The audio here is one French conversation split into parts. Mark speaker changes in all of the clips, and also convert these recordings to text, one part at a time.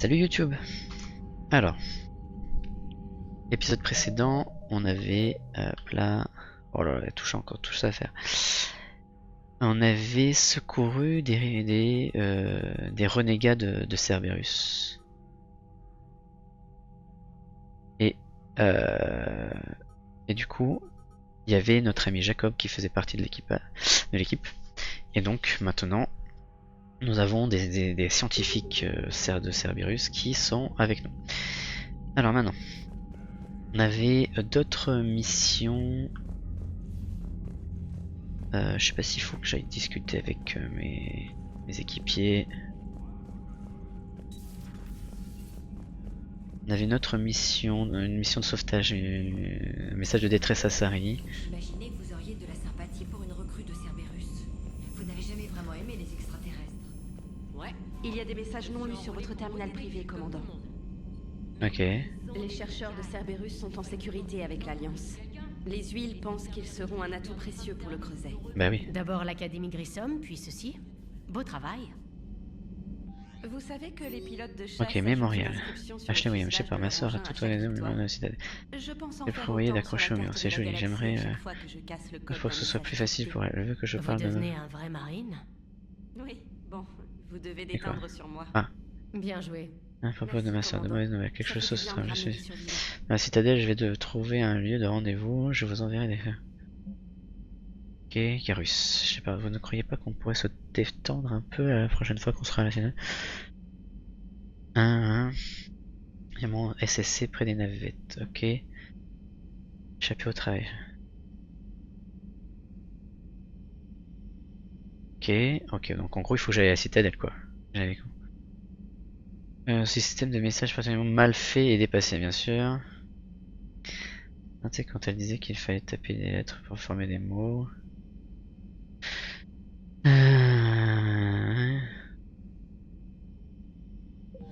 Speaker 1: Salut YouTube. Alors, épisode précédent, on avait là, oh là là, encore tout ça à faire. On avait secouru des renégats de Cerberus. Et, euh, et du coup, il y avait notre ami Jacob qui faisait partie de l'équipe. Et donc maintenant, nous avons des scientifiques de Cerberus qui sont avec nous. Alors maintenant, on avait d'autres missions. Je sais pas s'il faut que j'aille discuter avec mes équipiers. On avait une autre mission, une mission de sauvetage, un message de détresse à Sari.
Speaker 2: Imaginez que vous auriez de la sympathie pour une recrue de Cerberus. Vous n'avez jamais vraiment aimé les extraterrestres.
Speaker 3: Ouais, il y a des messages non lus sur votre terminal privé, commandant.
Speaker 1: Ok.
Speaker 3: Les chercheurs de Cerberus sont en sécurité avec l'Alliance. Les huiles pensent qu'ils seront un atout précieux pour le creuset.
Speaker 1: Bah oui.
Speaker 4: D'abord l'Académie Grissom, puis ceci. Beau travail.
Speaker 3: Vous savez que les pilotes de chasse...
Speaker 1: Ok, mémorial. Ashley Williams, je sais pas, ma soeur a tout les deux de la citadelle.
Speaker 3: Je pense en
Speaker 1: Le
Speaker 3: faire
Speaker 1: fourrier
Speaker 3: autant
Speaker 1: d'accrocher
Speaker 3: sur
Speaker 1: au
Speaker 3: la
Speaker 1: mur,
Speaker 3: carte
Speaker 1: c'est
Speaker 3: de la
Speaker 1: joli.
Speaker 3: galaxie
Speaker 1: J'aimerais
Speaker 3: chaque fois que je casse le code
Speaker 1: pour que ce
Speaker 3: d'un
Speaker 1: soit plus
Speaker 3: message
Speaker 1: facile
Speaker 3: secret.
Speaker 1: pour elle. Elle veut que je
Speaker 4: Vous
Speaker 1: parle de.
Speaker 4: devenez un vrai marine.
Speaker 3: Oui, bon, vous devez
Speaker 1: Et quoi?
Speaker 3: déteindre sur moi.
Speaker 1: Ah.
Speaker 4: Bien joué.
Speaker 1: À propos de ma soeur, de mauvaises nouvelles. Quelque chose
Speaker 3: Ça fait
Speaker 1: sauce.
Speaker 3: du bien de
Speaker 1: Je
Speaker 3: ramener
Speaker 1: suis.
Speaker 3: sur l'île.
Speaker 1: Dans la citadelle, je vais trouver un lieu de rendez-vous. Je vous enverrai des. Ok, Garus. Je sais pas, vous ne croyez pas qu'on pourrait se détendre un peu la prochaine fois qu'on sera à la finale? Il y a mon SSC près des navettes, ok. Échapper au travail. Ok, donc en gros il faut que j'aille à la citadelle quoi. J'avais compris. Système de message particulièrement mal fait et dépassé bien sûr. Tu sais quand elle disait qu'il fallait taper des lettres pour former des mots.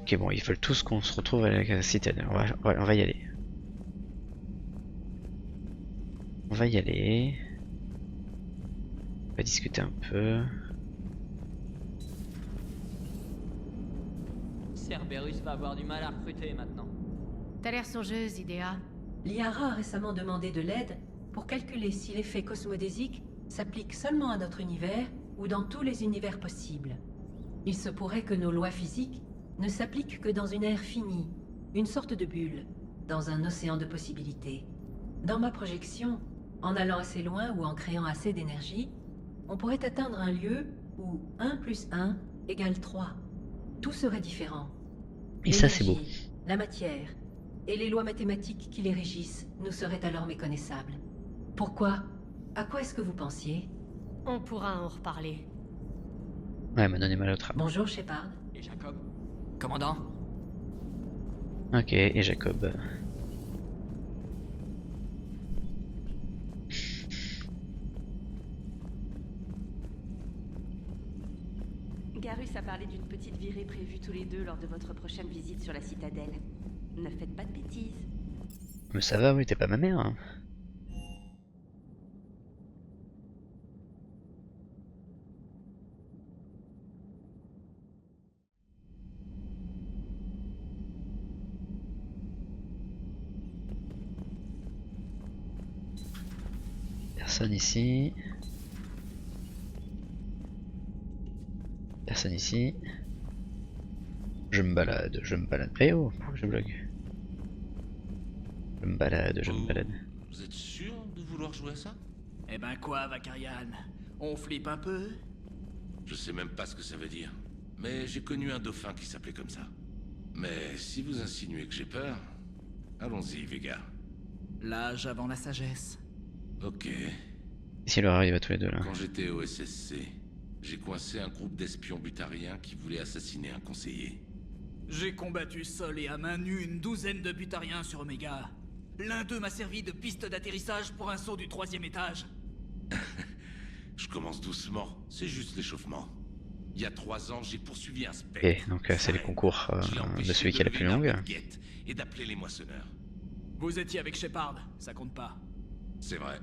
Speaker 1: Ok bon ils veulent tous qu'on se retrouve à la citadelle. On va y aller. On va y aller. On va discuter un peu.
Speaker 5: Cerberus va avoir du mal à recruter maintenant.
Speaker 4: T'as l'air songeuse, Idéa.
Speaker 2: Liara a récemment demandé de l'aide pour calculer si l'effet cosmodésique s'applique seulement à notre univers ou dans tous les univers possibles. Il se pourrait que nos lois physiques ne s'appliquent que dans une ère finie, une sorte de bulle, dans un océan de possibilités. Dans ma projection, en allant assez loin ou en créant assez d'énergie, on pourrait atteindre un lieu où 1 plus 1 égale 3. Tout serait différent.
Speaker 1: Et ça c'est beau.
Speaker 2: L'énergie, la matière et les lois mathématiques qui les régissent nous seraient alors méconnaissables. Pourquoi? À quoi est-ce que vous pensiez?
Speaker 4: On pourra en reparler.
Speaker 1: Ouais, elle m'a donné mal au travail.
Speaker 2: Bonjour Shepard.
Speaker 5: Et Jacob? Commandant?
Speaker 1: Ok, et Jacob.
Speaker 3: Garus a parlé d'une petite virée prévue tous les deux lors de votre prochaine visite sur la citadelle. Ne faites pas de bêtises.
Speaker 1: Mais ça va, oui, t'es pas ma mère. Hein. Personne ici. Personne ici. Je me balade, je me balade. Eh oh, pourquoi je blogue? Je me balade, je me balade.
Speaker 6: Vous êtes sûr de vouloir jouer à ça?
Speaker 5: Eh ben quoi, Vakarian? On flippe un peu?
Speaker 6: Je sais même pas ce que ça veut dire. Mais j'ai connu un dauphin qui s'appelait comme ça. Mais si vous insinuez que j'ai peur, allons-y, Vega.
Speaker 5: L'âge avant la sagesse.
Speaker 6: Ok.
Speaker 1: Ici, l'horreur, il va tous les deux là.
Speaker 6: Quand j'étais au SSC, j'ai coincé un groupe d'espions butariens qui voulaient assassiner un conseiller.
Speaker 7: J'ai combattu seul et à main nue une douzaine de butariens sur Omega. L'un d'eux m'a servi de piste d'atterrissage pour un saut du 3e étage.
Speaker 6: Je commence doucement, c'est juste l'échauffement. Il y a 3 ans, j'ai poursuivi un spectre.
Speaker 1: Ok, donc c'est les concours de celui qui a la plus longue.
Speaker 6: Et d'appeler les moissonneurs.
Speaker 7: Vous étiez avec Shepard, ça compte pas.
Speaker 6: C'est vrai.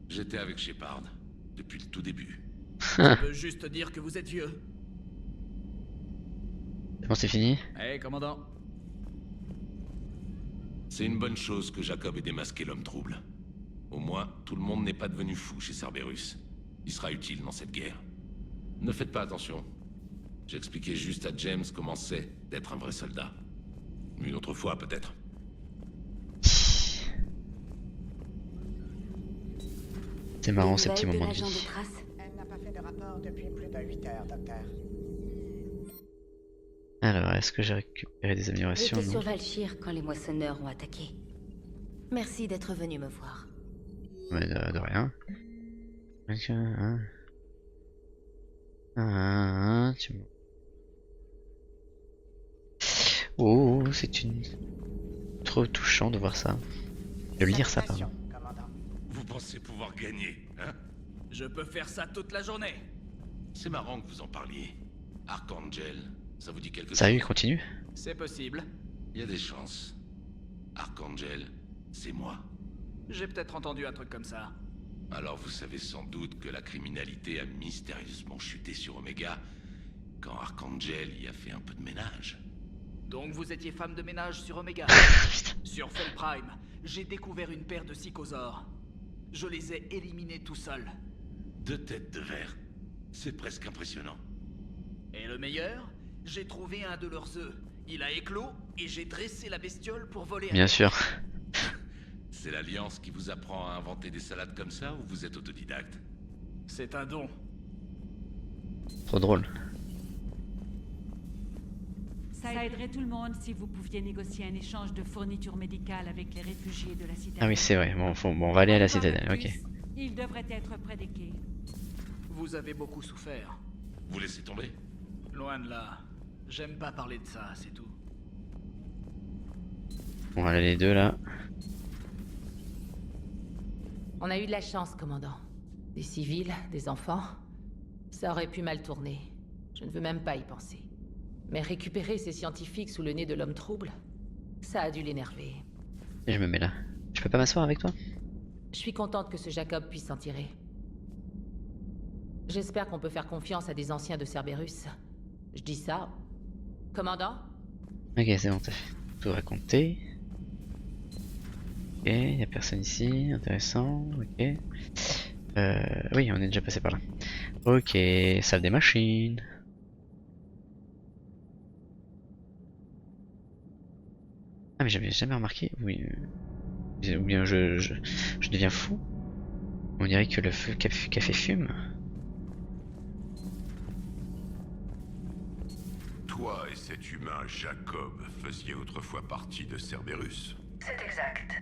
Speaker 6: J'étais avec Shepard, depuis le tout début.
Speaker 7: Ça veut juste dire que vous êtes vieux.
Speaker 1: C'est bon, c'est fini?
Speaker 7: Hey, commandant.
Speaker 6: C'est une bonne chose que Jacob ait démasqué l'homme trouble. Au moins, tout le monde n'est pas devenu fou chez Cerberus. Il sera utile dans cette guerre. Ne faites pas attention. J'expliquais juste à James comment c'est d'être un vrai soldat. Une autre fois, peut-être.
Speaker 1: C'est marrant ces
Speaker 3: Des
Speaker 1: petits
Speaker 3: nouvelles
Speaker 1: moments
Speaker 3: de
Speaker 1: de
Speaker 3: l'agent
Speaker 1: vie.
Speaker 3: de trace?
Speaker 8: Elle n'a pas fait de rapport depuis plus de 8 heures, docteur.
Speaker 1: Alors, est-ce que j'ai récupéré des améliorations?
Speaker 3: J'étais sur
Speaker 1: Non.
Speaker 3: Valchir quand les moissonneurs ont attaqué. Merci d'être venu me voir.
Speaker 1: Mais de rien. Donc, tu me... Oh, c'est une... Trop touchant de voir ça. De lire ça, pardon.
Speaker 8: Salutations, commandant.
Speaker 6: Vous pensez pouvoir gagner, hein?
Speaker 7: Je peux faire ça toute la journée.
Speaker 6: C'est marrant que vous en parliez. Archangel, ça vous dit quelque
Speaker 1: Sérieux, il
Speaker 6: chose?
Speaker 1: continue?
Speaker 7: C'est possible.
Speaker 6: Il y a des chances. Archangel, c'est moi.
Speaker 7: J'ai peut-être entendu un truc comme ça.
Speaker 6: Alors vous savez sans doute que la criminalité a mystérieusement chuté sur Omega quand Archangel y a fait un peu de ménage.
Speaker 7: Donc vous étiez femme de ménage sur Omega. Sur Fel Prime, j'ai découvert une paire de psychosaures. Je les ai éliminés tout seul.
Speaker 6: 2 têtes de verre. C'est presque impressionnant.
Speaker 7: Et le meilleur, j'ai trouvé un de leurs œufs. Il a éclos et j'ai dressé la bestiole pour voler
Speaker 1: Bien
Speaker 7: avec.
Speaker 1: sûr.
Speaker 6: C'est l'Alliance qui vous apprend à inventer des salades comme ça ou vous êtes autodidacte?
Speaker 7: C'est un don.
Speaker 1: Trop drôle.
Speaker 9: Ça aiderait tout le monde si vous pouviez négocier un échange de fournitures médicales avec les réfugiés de la citadelle.
Speaker 1: Ah oui, c'est vrai. Bon, bon, on va aller à la citadelle, ok.
Speaker 9: Il devrait être près des quais.
Speaker 7: Vous avez beaucoup souffert.
Speaker 6: Vous laissez tomber?
Speaker 7: Loin de là. J'aime pas parler de ça, c'est tout.
Speaker 1: On va aller les deux là.
Speaker 10: On a eu de la chance, commandant. Des civils, des enfants. Ça aurait pu mal tourner. Je ne veux même pas y penser. Mais récupérer ces scientifiques sous le nez de l'homme trouble, ça a dû l'énerver.
Speaker 1: Et je me mets là. Je peux pas m'asseoir avec toi?
Speaker 10: Je suis contente que ce Jacob puisse s'en tirer. J'espère qu'on peut faire confiance à des anciens de Cerberus. Je dis ça. Commandant?
Speaker 1: Ok, c'est bon, t'as fait tout raconter. Ok, y a personne ici, intéressant, ok. Oui, on est déjà passé par là. Ok, salle des machines. Ah mais j'avais jamais remarqué, oui. Ou bien je deviens fou. On dirait que le feu café fume.
Speaker 11: Toi et cet humain Jacob faisiez autrefois partie de Cerberus.
Speaker 2: C'est exact.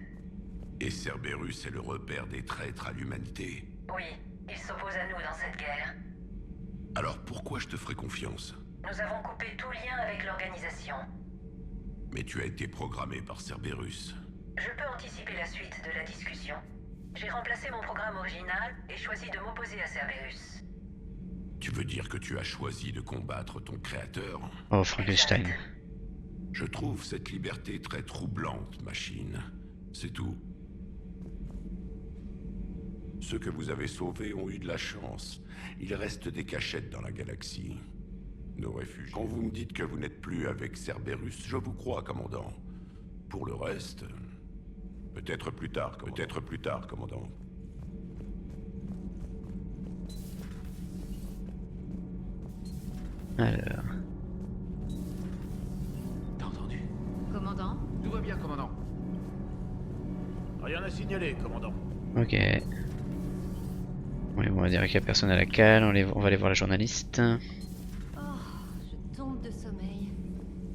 Speaker 11: Et Cerberus est le repère des traîtres à l'humanité.
Speaker 2: Oui, il s'oppose à nous dans cette guerre.
Speaker 11: Alors pourquoi je te ferais confiance?
Speaker 2: Nous avons coupé tout lien avec l'organisation.
Speaker 11: Mais tu as été programmé par Cerberus.
Speaker 2: Je peux anticiper la suite de la discussion. J'ai remplacé mon programme original et choisi de m'opposer à Cerberus.
Speaker 11: Tu veux dire que tu as choisi de combattre ton créateur?
Speaker 1: Oh, Frankenstein.
Speaker 11: Je trouve cette liberté très troublante, machine. C'est tout. Ceux que vous avez sauvés ont eu de la chance. Il reste des cachettes dans la galaxie. Nos réfugiés. Quand vous me dites que vous n'êtes plus avec Cerberus, je vous crois, commandant. Pour le reste, peut-être plus tard, commandant.
Speaker 1: Alors,
Speaker 7: T'as entendu?
Speaker 4: Commandant?
Speaker 7: Tout va bien, commandant. Rien à signaler, commandant.
Speaker 1: ok. Oui, on va dire qu'il y a personne à la cale, on va aller voir la journaliste.
Speaker 12: Oh, je tombe de sommeil.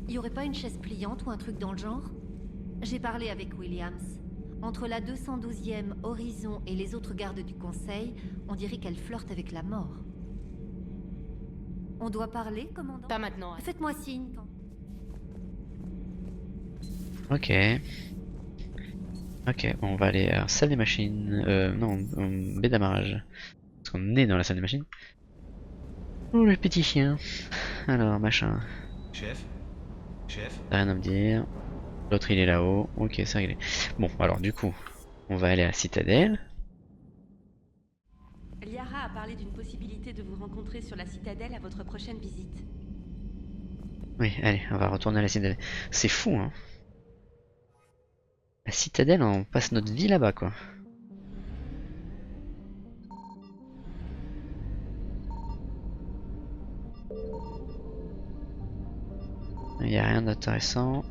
Speaker 12: Y aurait pas une chaise pliante ou un truc dans le genre? J'ai parlé avec Williams. Entre la 212e Horizon et les autres gardes du Conseil, on dirait qu'elle flirte avec la mort. On doit parler, commandant?
Speaker 4: Pas maintenant.
Speaker 12: Faites-moi signe quand...
Speaker 1: Ok. Ok, on va aller à la salle des machines. Non, baie d'amarrage. Parce qu'on est dans la salle des machines. Oh, le petit chien. Alors, machin.
Speaker 5: Chef? Chef?
Speaker 1: T'as rien à me dire. L'autre il est là-haut. Ok, c'est réglé. Bon, alors du coup, on va aller à la citadelle.
Speaker 3: Liara a parlé d'une possibilité de vous rencontrer sur la citadelle à votre prochaine visite.
Speaker 1: Oui, allez, on va retourner à la citadelle. C'est fou, hein. La citadelle, on passe notre vie là-bas, quoi. Il n'y a rien d'intéressant.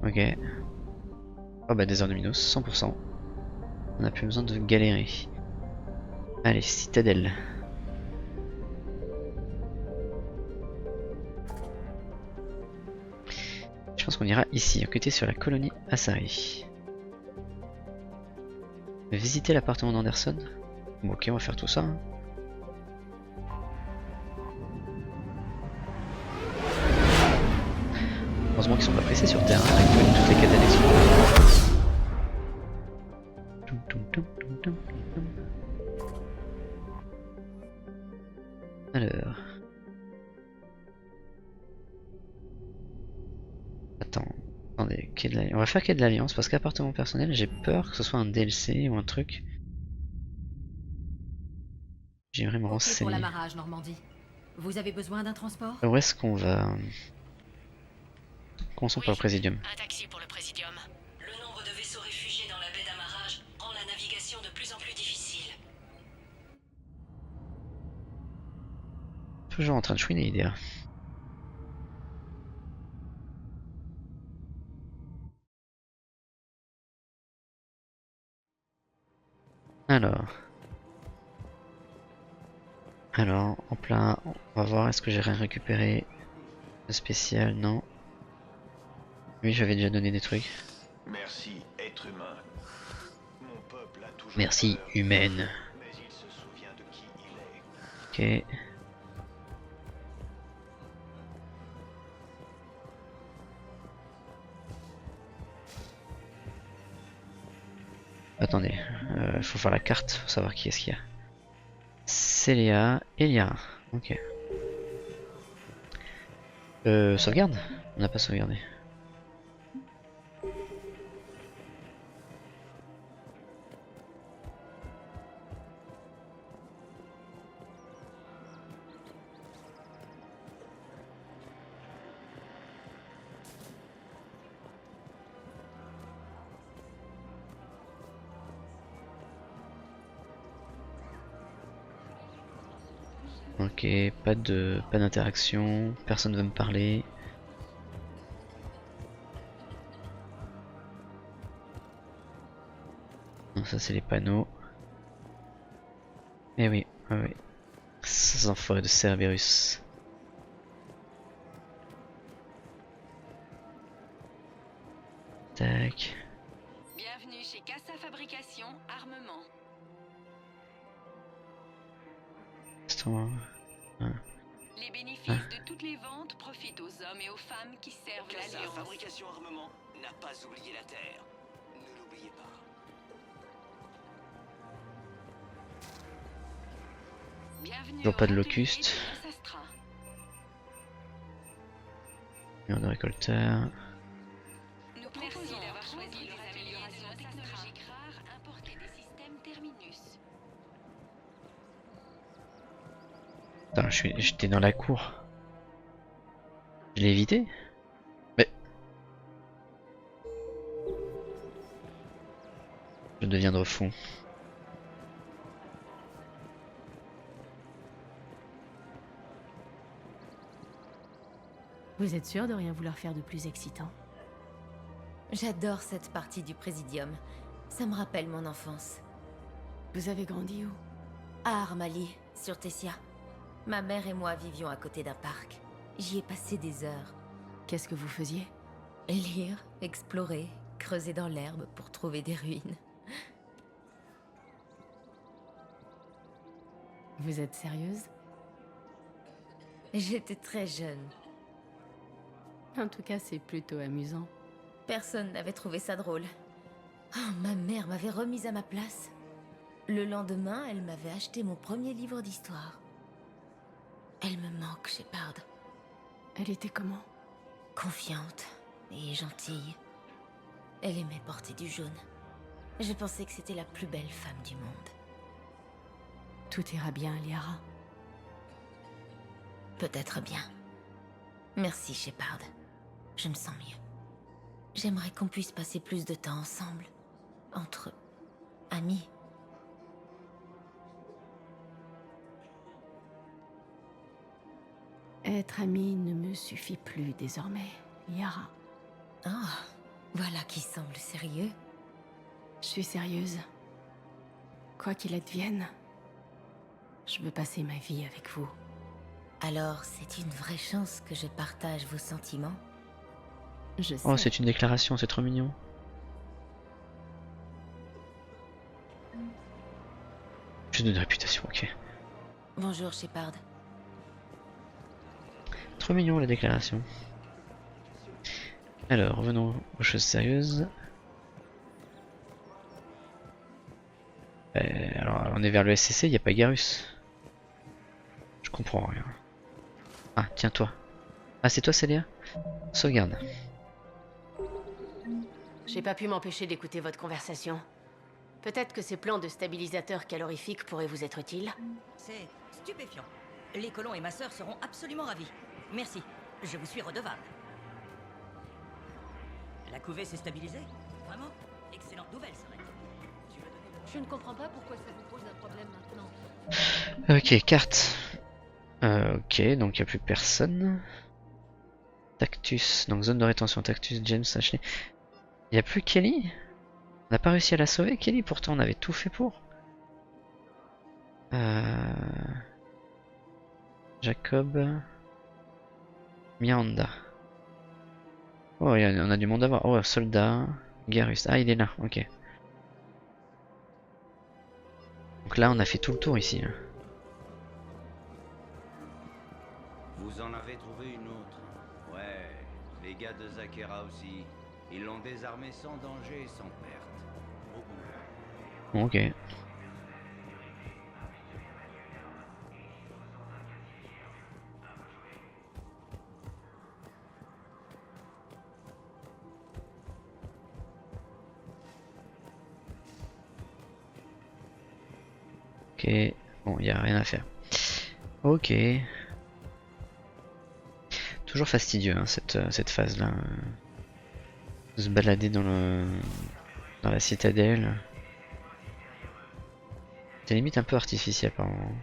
Speaker 1: Ok. Oh bah des heures de Minos, 100%. On n'a plus besoin de galérer. Allez, citadelle. Je pense qu'on ira ici, enquêter sur la colonie Asari. Visiter l'appartement d'Anderson. Bon, ok, on va faire tout ça. Hein. Heureusement qu'ils sont pas pressés sur Terre, hein, avec toutes les quêtes annexes. Alors. Attendez, on va faire quai de l'Alliance parce qu'appartement personnel, j'ai peur que ce soit un DLC ou un truc. J'aimerais me renseigner.
Speaker 13: Pour l'amarrage, Normandie. Vous avez besoin d'un transport?
Speaker 1: Où est-ce qu'on va? Commençons par le Présidium.
Speaker 4: Un taxi pour le Présidium.
Speaker 13: Le nombre de vaisseaux réfugiés dans la baie d'amarrage rend la navigation de plus en plus difficile.
Speaker 1: Toujours en train de chouiner, idée. Alors, en plein, on va voir, est-ce que j'ai rien récupéré de spécial? Non. Oui, j'avais déjà donné des trucs.
Speaker 14: Merci, être humain. Mon peuple a toujours
Speaker 1: Merci,
Speaker 14: peur,
Speaker 1: humaine.
Speaker 14: mais il se souvient de qui il est.
Speaker 1: Ok. Attendez, faut faire la carte, faut savoir qui est-ce qu'il y a. Célia, Elia, ok. Sauvegarde? On n'a pas sauvegardé. Ok, pas d'interaction, personne veut me parler. Non, ça c'est les panneaux. Eh oui, oui. Ces enfoirés de Cerberus. Tac.
Speaker 3: Bienvenue chez Casa Fabrication Armement. Les bénéfices de toutes les ventes profitent aux hommes et aux femmes qui servent l'Alliance.
Speaker 5: Casa Fabrication Armement n'a pas oublié la Terre. Ne l'oubliez pas.
Speaker 3: Bienvenue
Speaker 1: Toujours pas de locust. Mur de récolteur.
Speaker 3: Nous merci d'avoir choisi les améliorations technologiques rares importées des systèmes Terminus.
Speaker 1: Attends, j'étais dans la cour. Je l'ai évité? Mais... Je deviendrai fou.
Speaker 4: Vous êtes sûr de rien vouloir faire de plus excitant?
Speaker 12: J'adore cette partie du Présidium. Ça me rappelle mon enfance.
Speaker 4: Vous avez grandi où?
Speaker 12: À Armali, sur Tessia. Ma mère et moi vivions à côté d'un parc. J'y ai passé des heures.
Speaker 4: Qu'est-ce que vous faisiez?
Speaker 12: Lire, explorer, creuser dans l'herbe pour trouver des ruines.
Speaker 4: Vous êtes sérieuse?
Speaker 12: J'étais très jeune.
Speaker 4: En tout cas, c'est plutôt amusant.
Speaker 12: Personne n'avait trouvé ça drôle. Oh, ma mère m'avait remise à ma place. Le lendemain, elle m'avait acheté mon premier livre d'histoire. Elle me manque, Shepard.
Speaker 4: Elle était comment?
Speaker 12: Confiante et gentille. Elle aimait porter du jaune. Je pensais que c'était la plus belle femme du monde.
Speaker 4: Tout ira bien, Liara.
Speaker 12: Peut-être bien.
Speaker 15: Merci, Shepard. Je me sens mieux. J'aimerais qu'on puisse passer plus de temps ensemble. Entre amis.
Speaker 4: Être amie ne me suffit plus désormais, Liara.
Speaker 15: Ah, voilà qui semble sérieux.
Speaker 4: Je suis sérieuse. Quoi qu'il advienne, je veux passer ma vie avec vous.
Speaker 15: Alors, c'est une vraie chance que je partage vos sentiments.
Speaker 4: Je sais.
Speaker 1: Oh, c'est une déclaration, c'est trop mignon. Juste de réputation, ok.
Speaker 15: Bonjour, Shepard.
Speaker 1: Trop mignon la déclaration. Alors, revenons aux choses sérieuses. Alors, on est vers le SCC, il n'y a pas Garrus. Je comprends rien. Ah, tiens toi. Ah, c'est toi Célia? Sauvegarde.
Speaker 16: J'ai pas pu m'empêcher d'écouter votre conversation. Peut-être que ces plans de stabilisateurs calorifiques pourraient vous être utiles.
Speaker 17: C'est stupéfiant. Les colons et ma sœur seront absolument ravis. Merci, je vous suis redevable. La couvée s'est stabilisée? Vraiment? Excellente nouvelle, ça.
Speaker 12: Je ne comprends pas pourquoi ça vous pose un problème maintenant.
Speaker 1: Ok, carte. Ok, donc il n'y a plus personne. Tactus, donc zone de rétention, Tactus, James, Ashley. Il n'y a plus Kelly? On n'a pas réussi à la sauver, Kelly, pourtant on avait tout fait pour. Jacob. Miranda. Oh, on a du monde à voir. Oh, soldat. Garrus. Ah, il est là, ok. Donc là, on a fait tout le tour ici.
Speaker 18: Vous en avez trouvé une autre. Ouais, les gars de Zakera aussi. Ils l'ont désarmé sans danger et sans perte.
Speaker 1: Ok. Ok, bon, il n'y a rien à faire. Ok. Toujours fastidieux hein, cette phase là. Se balader dans la citadelle. C'est limite un peu artificiel par moment.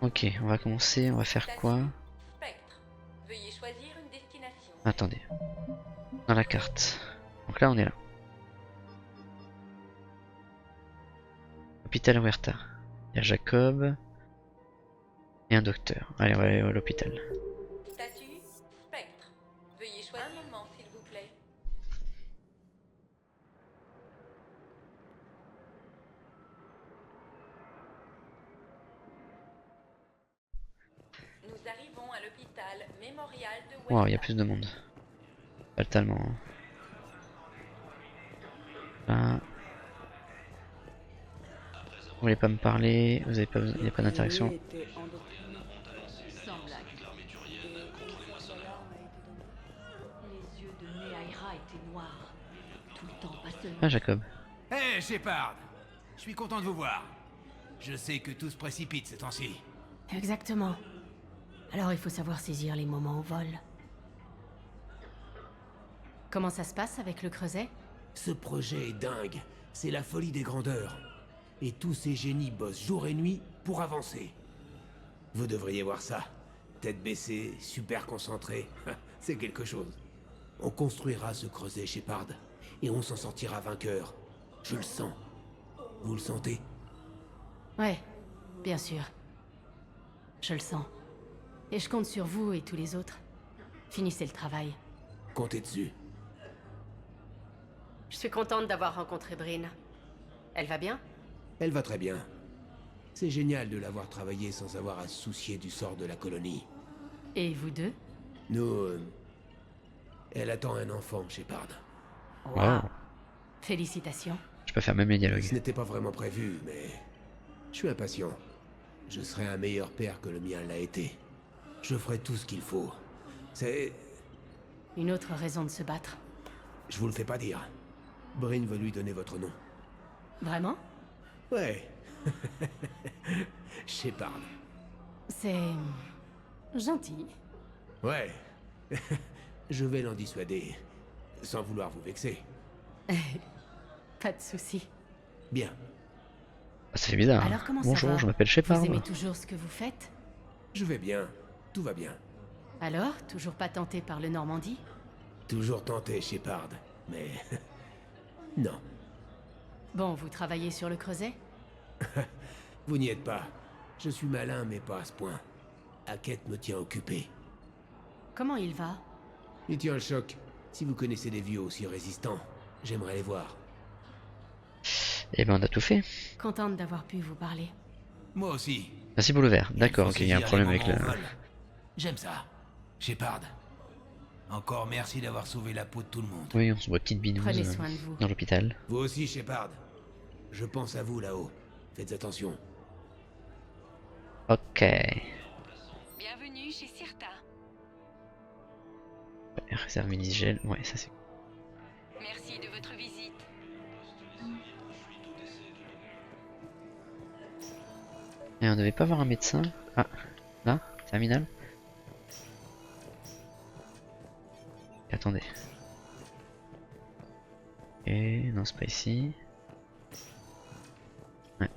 Speaker 1: Ok, on va commencer, on va faire quoi?
Speaker 19: Veuillez choisir une destination.
Speaker 1: Attendez. Dans la carte. Donc là on est là. Hôpital Huerta. Il y a Jacob. Et un docteur. Allez, on va aller à l'hôpital.
Speaker 19: Statut spectre. Veuillez choisir un moment, s'il vous plaît. Nous arrivons à l'hôpital mémorial de Huerta.
Speaker 1: Wow, il y a plus de monde. Pas tellement. Hein. Là. Vous voulez pas me parler, vous avez pas, il n'y a pas d'interaction. Ah Jacob.
Speaker 20: Hé Shepard, je suis content de vous voir. Je sais que tout se précipite ces temps-ci.
Speaker 4: Exactement. Alors il faut savoir saisir les moments au vol. Comment ça se passe avec le creuset?
Speaker 20: Ce projet est dingue. C'est la folie des grandeurs. Et tous ces génies bossent jour et nuit pour avancer. Vous devriez voir ça. Tête baissée, super concentré. C'est quelque chose. On construira ce creuset, Shepard. Et on s'en sortira vainqueur. Je le sens. Vous le sentez?
Speaker 4: Ouais, bien sûr. Je le sens. Et je compte sur vous et tous les autres. Finissez le travail.
Speaker 20: Comptez dessus.
Speaker 16: Je suis contente d'avoir rencontré Bryn. Elle va bien?
Speaker 20: Elle va très bien. C'est génial de l'avoir travaillé sans avoir à se soucier du sort de la colonie.
Speaker 4: Et vous deux?
Speaker 20: Nous... Elle attend un enfant, Shepard.
Speaker 1: Wow.
Speaker 4: Félicitations.
Speaker 1: Je peux faire même les dialogues.
Speaker 20: Ce n'était pas vraiment prévu, mais... Je suis impatient. Je serai un meilleur père que le mien l'a été. Je ferai tout ce qu'il faut. C'est...
Speaker 4: Une autre raison de se battre.
Speaker 20: Je vous le fais pas dire. Bryn veut lui donner votre nom.
Speaker 4: Vraiment?
Speaker 20: Ouais. Shepard.
Speaker 4: C'est... gentil.
Speaker 20: Ouais. Je vais l'en dissuader. Sans vouloir vous vexer.
Speaker 4: Pas de souci.
Speaker 20: Bien.
Speaker 1: Ça fait bizarre.
Speaker 4: Alors comment ça
Speaker 1: Bonjour,
Speaker 4: va?
Speaker 1: je m'appelle Shepard.
Speaker 4: Vous aimez toujours ce que vous faites?
Speaker 20: Je vais bien. Tout va bien.
Speaker 4: Alors, toujours pas tenté par le Normandie?
Speaker 20: Toujours tenté, Shepard. Mais... non.
Speaker 4: Bon, vous travaillez sur le creuset?
Speaker 20: Vous n'y êtes pas. Je suis malin, mais pas à ce point. Hackett me tient occupé.
Speaker 4: Comment il va?
Speaker 20: Il tient le choc. Si vous connaissez des vieux aussi résistants, j'aimerais les voir.
Speaker 1: Eh ben on a tout fait.
Speaker 4: Contente d'avoir pu vous parler.
Speaker 20: Moi aussi.
Speaker 1: Merci pour le verre. D'accord, ok, il y a un problème avec le...
Speaker 20: J'aime ça. Shepard. Encore merci d'avoir sauvé la peau de tout le monde.
Speaker 1: Oui, on se voit petite binouse
Speaker 4: Prenez soin de vous.
Speaker 1: dans l'hôpital.
Speaker 20: Vous aussi, Shepard. Je pense à vous là-haut. Faites attention.
Speaker 1: Ok.
Speaker 3: Bienvenue chez Cirta.
Speaker 1: Réserve mini-gel, ouais, ça c'est...
Speaker 3: Merci de votre visite.
Speaker 1: Et on devait pas avoir un médecin. Ah, là, terminal. Attendez. Et non, c'est pas ici. Ouais.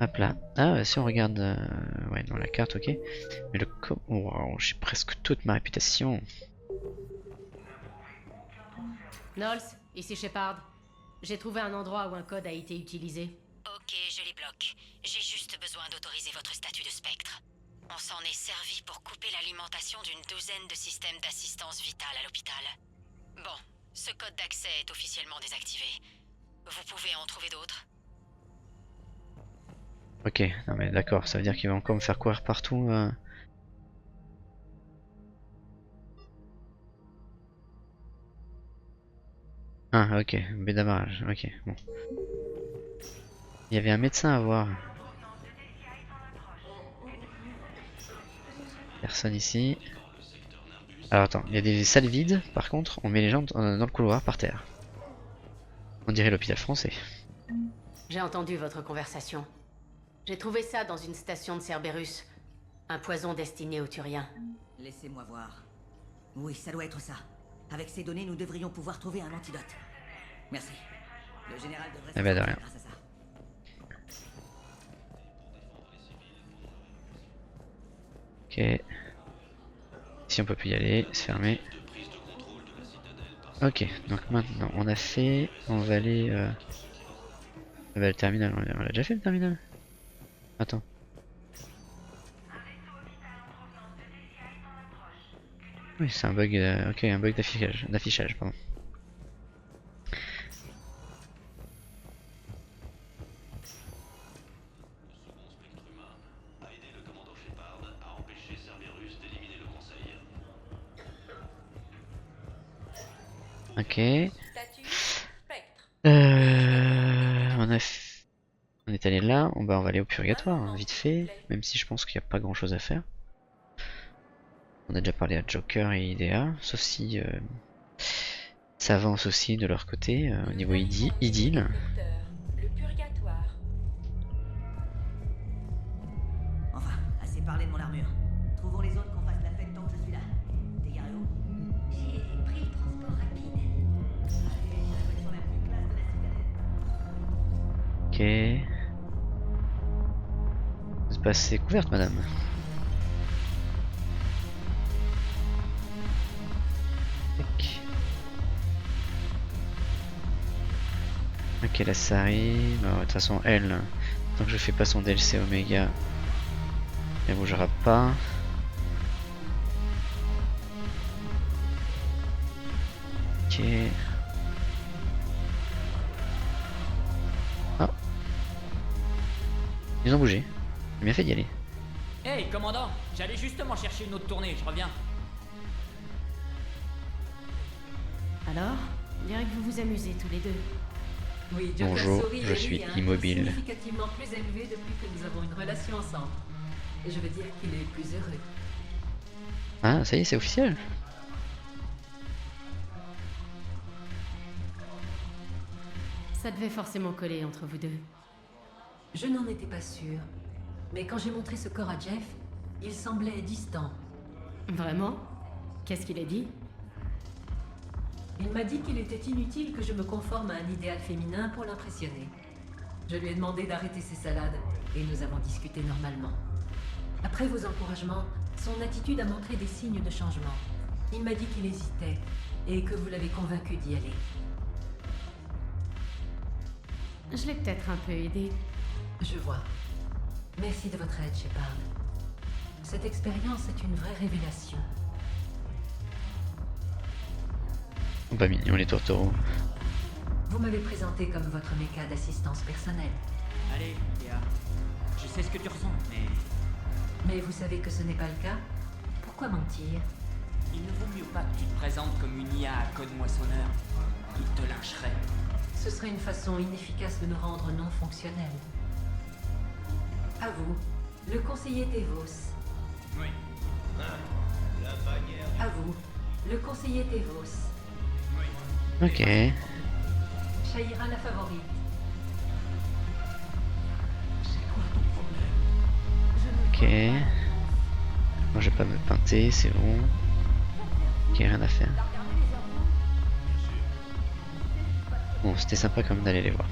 Speaker 1: Hop là. Ah, si on regarde ouais, dans la carte, ok. Mais le co... Waouh, j'ai presque toute ma réputation.
Speaker 4: Knowles, ici Shepard. J'ai trouvé un endroit où un code a été utilisé.
Speaker 15: Ok, je les bloque. J'ai juste besoin d'autoriser votre statut de spectre. On s'en est servi pour couper l'alimentation d'une douzaine de systèmes d'assistance vitale à l'hôpital. Bon, ce code d'accès est officiellement désactivé. Vous pouvez en trouver d'autres?
Speaker 1: Ok, non mais d'accord, ça veut dire qu'il va encore me faire courir partout. Ah ok, baie d'amarrage, ok, bon. Il y avait un médecin à voir. Personne ici. Alors attends, il y a des salles vides, par contre, on met les gens dans le couloir par terre. On dirait l'hôpital français.
Speaker 4: J'ai entendu votre conversation. J'ai trouvé ça dans une station de Cerberus. Un poison destiné aux Turiens.
Speaker 17: Laissez-moi voir. Oui, ça doit être ça. Avec ces données, nous devrions pouvoir trouver un antidote. Merci. Le général devrait
Speaker 1: Eh ben de rien.
Speaker 17: grâce à ça.
Speaker 1: Ok. Ici on peut plus y aller, c'est fermé. Ok, donc maintenant on a fait, on va aller... Ah bah, le terminal, on l'a déjà fait le terminal. Attends. Oui, c'est un bug, ok, un bug d'affichage, pardon. Ok. On est allé là, on va aller au purgatoire, hein, vite fait, même si je pense qu'il n'y a pas grand chose à faire. On a déjà parlé à Joker et Idea, sauf si ça avance aussi de leur côté au niveau idylle.
Speaker 3: Le purgatoire.
Speaker 17: Enfin, assez parlé de mon armure. Trouvons les autres qu'on fasse la fête tant que je suis là. T'es garé où?
Speaker 12: J'ai pris le transport rapide.
Speaker 17: Allez, direction la plus classe de la citadelle.
Speaker 1: Ok. L'espace est couverte, madame. Tac. Ok, là ça arrive. De toute façon, elle, tant que je fais pas son DLC Omega, elle bougera pas. Ok. Ah. Ils ont bougé. J'ai bien fait d'y aller.
Speaker 5: Hey, commandant, j'allais justement chercher une autre tournée, je reviens.
Speaker 4: Alors, on dirait que vous vous amusez tous les deux.
Speaker 2: Oui, Joker
Speaker 1: Bonjour,
Speaker 2: sourit
Speaker 1: je
Speaker 2: et
Speaker 1: suis
Speaker 2: lui est un
Speaker 1: immobile.
Speaker 2: taux significativement plus élevé depuis que nous avons une relation ensemble. Et je veux dire qu'il est plus heureux.
Speaker 1: Ah, ça y est, c'est officiel.
Speaker 4: Ça devait forcément coller entre vous deux.
Speaker 2: Je n'en étais pas sûre. Mais quand j'ai montré ce corps à Jeff, il semblait distant.
Speaker 4: Vraiment? Qu'est-ce qu'il a dit?
Speaker 2: Il m'a dit qu'il était inutile que je me conforme à un idéal féminin pour l'impressionner. Je lui ai demandé d'arrêter ses salades, et nous avons discuté normalement. Après vos encouragements, son attitude a montré des signes de changement. Il m'a dit qu'il hésitait, et que vous l'avez convaincu d'y aller.
Speaker 4: Je l'ai peut-être un peu aidé.
Speaker 2: Je vois. Merci de votre aide, Shepard. Cette expérience est une vraie révélation.
Speaker 1: Pas mignon les tourtereaux.
Speaker 2: Vous m'avez présenté comme votre méca d'assistance personnelle.
Speaker 5: Allez, Léa. Je sais ce que tu ressens, mais...
Speaker 2: Mais vous savez que ce n'est pas le cas? Pourquoi mentir?
Speaker 5: Il ne vaut mieux pas que tu te présentes comme une IA à code moissonneur. Il te lâcherait.
Speaker 2: Ce serait une façon inefficace de nous rendre non fonctionnels. À vous, le conseiller Tevos.
Speaker 5: Oui.
Speaker 18: La bannière.
Speaker 2: À vous, le conseiller Tevos.
Speaker 1: Ok.
Speaker 2: Shaira la favorite.
Speaker 1: Ok. Moi je vais pas me peinter, c'est bon. Ok, rien à faire. Bon, c'était sympa quand même d'aller les voir.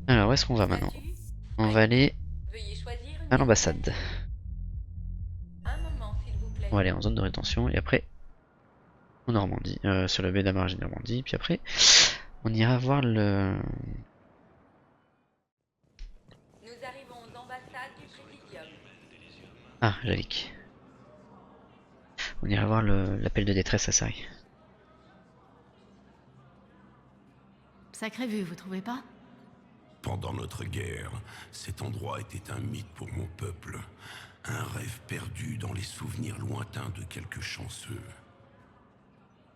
Speaker 1: Alors, où est-ce qu'on va maintenant? On va aller à l'ambassade. On va aller en zone de rétention et après en Normandie, sur le baie d'amarrage de Normandie. Puis après, on ira voir le...
Speaker 19: Nous arrivons aux ambassades du Présidium.
Speaker 1: Ah, Javik. On ira voir l'appel de détresse à Sari.
Speaker 4: Sacrée vue, vous trouvez pas?
Speaker 11: Pendant notre guerre, cet endroit était un mythe pour mon peuple. Un rêve perdu dans les souvenirs lointains de quelques chanceux.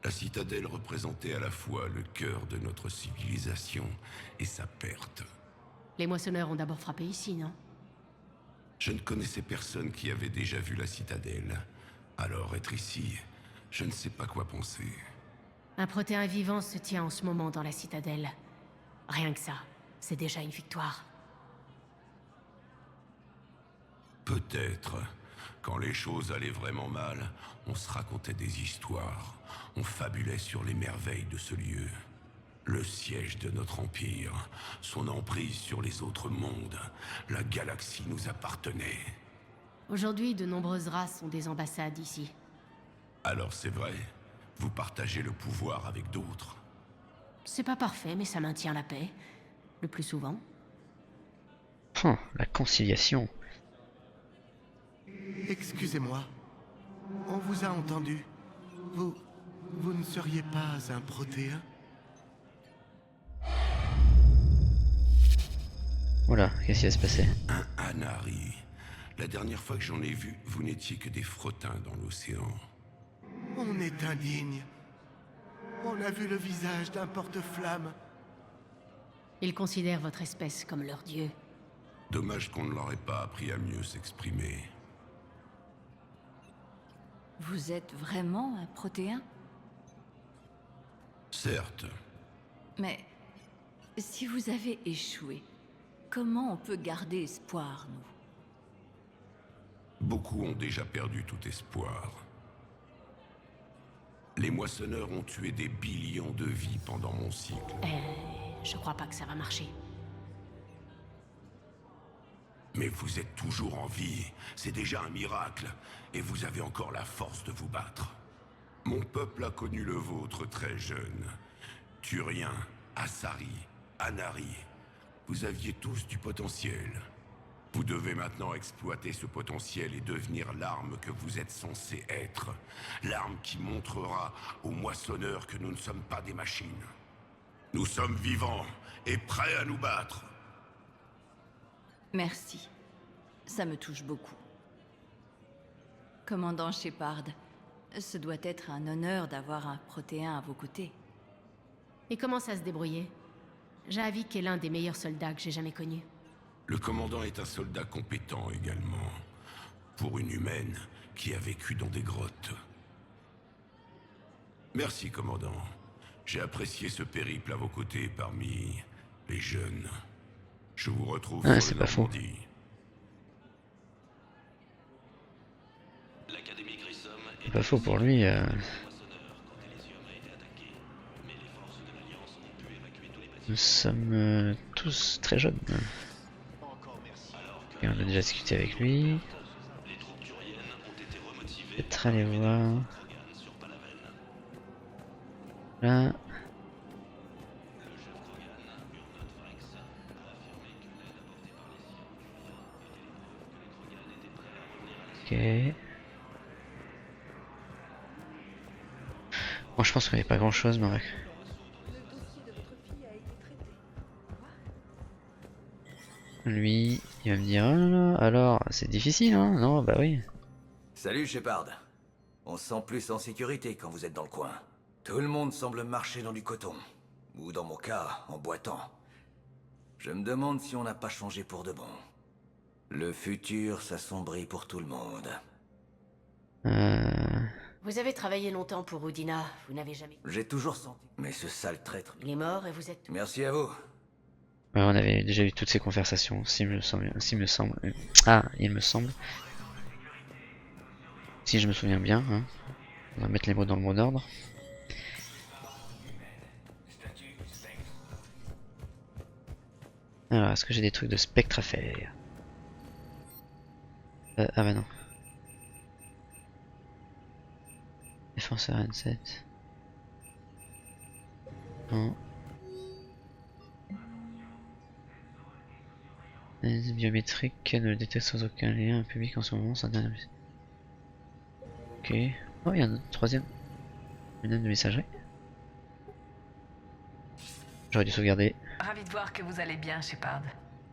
Speaker 11: La citadelle représentait à la fois le cœur de notre civilisation et sa perte.
Speaker 4: Les moissonneurs ont d'abord frappé ici, non?
Speaker 11: Je ne connaissais personne qui avait déjà vu la citadelle. Alors être ici, je ne sais pas quoi penser.
Speaker 4: Un protéin vivant se tient en ce moment dans la citadelle. Rien que ça, c'est déjà une victoire.
Speaker 11: Peut-être. Quand les choses allaient vraiment mal, on se racontait des histoires. On fabulait sur les merveilles de ce lieu. Le siège de notre empire, son emprise sur les autres mondes. La galaxie nous appartenait.
Speaker 4: Aujourd'hui, de nombreuses races ont des ambassades ici.
Speaker 11: Alors c'est vrai, vous partagez le pouvoir avec d'autres.
Speaker 4: C'est pas parfait, mais ça maintient la paix. Le plus souvent.
Speaker 1: Oh, la conciliation.
Speaker 21: Excusez-moi. On vous a entendu. Vous ne seriez pas un protéin?
Speaker 1: Oula, qu'est-ce qui va se passer?
Speaker 11: Un Anari. La dernière fois que j'en ai vu, vous n'étiez que des frottins dans l'océan.
Speaker 21: On est indignes. On a vu le visage d'un porte-flamme.
Speaker 4: Ils considèrent votre espèce comme leur dieu.
Speaker 11: Dommage qu'on ne leur ait pas appris à mieux s'exprimer.
Speaker 22: Vous êtes vraiment un protéin?
Speaker 11: Certes.
Speaker 22: Mais si vous avez échoué, comment on peut garder espoir, nous?
Speaker 11: Beaucoup ont déjà perdu tout espoir. Les moissonneurs ont tué des billions de vies pendant mon cycle.
Speaker 4: Je crois pas que ça va marcher.
Speaker 11: Mais vous êtes toujours en vie, c'est déjà un miracle, et vous avez encore la force de vous battre. Mon peuple a connu le vôtre très jeune. Turien, Asari, Anari, vous aviez tous du potentiel. Vous devez maintenant exploiter ce potentiel et devenir l'arme que vous êtes censé être. L'arme qui montrera aux moissonneurs que nous ne sommes pas des machines. Nous sommes vivants et prêts à nous battre.
Speaker 22: Merci. Ça me touche beaucoup. Commandant Shepard, ce doit être un honneur d'avoir un protéin à vos côtés.
Speaker 4: Il commence à se débrouiller. Javik est l'un des meilleurs soldats que j'ai jamais connus.
Speaker 11: Le commandant est un soldat compétent également. Pour une humaine qui a vécu dans des grottes. Merci, commandant. J'ai apprécié ce périple à vos côtés parmi les jeunes. Je vous retrouve
Speaker 1: Ah,
Speaker 11: sur
Speaker 1: c'est
Speaker 11: le
Speaker 1: pas faux.
Speaker 11: Normandie.
Speaker 1: C'est pas faux pour lui. Nous sommes tous très jeunes. Et on a déjà discuté avec lui. Peut-être aller voir. Là. Ok. Bon, je pense qu'il n'y a pas grand chose, mais on va... Lui, il va me dire alors, c'est difficile, hein? Non, bah oui.
Speaker 8: Salut Shepard. On se sent plus en sécurité quand vous êtes dans le coin. Tout le monde semble marcher dans du coton. Ou dans mon cas, en boitant. Je me demande si on n'a pas changé pour de bon. Le futur s'assombrit pour tout le monde.
Speaker 16: Vous avez travaillé longtemps pour Udina, vous n'avez jamais...
Speaker 8: J'ai toujours senti. Mais ce sale traître...
Speaker 16: Il est mort et vous êtes...
Speaker 8: Merci à vous.
Speaker 1: Ouais, on avait déjà eu toutes ces conversations, s'il me semble. Ah, il me semble. Si je me souviens bien, hein. On va mettre les mots dans le mot d'ordre. Alors, est-ce que j'ai des trucs de spectre à faire? Ah bah non. Défenseur N7. Non. Analyse biométrique ne le détecte sans aucun lien. Un public en ce moment, ça donne. Ok. Oh, il y a un troisième. Une de messagerie. J'aurais dû sauvegarder.
Speaker 2: Ravi de voir que vous allez bien, Shepard.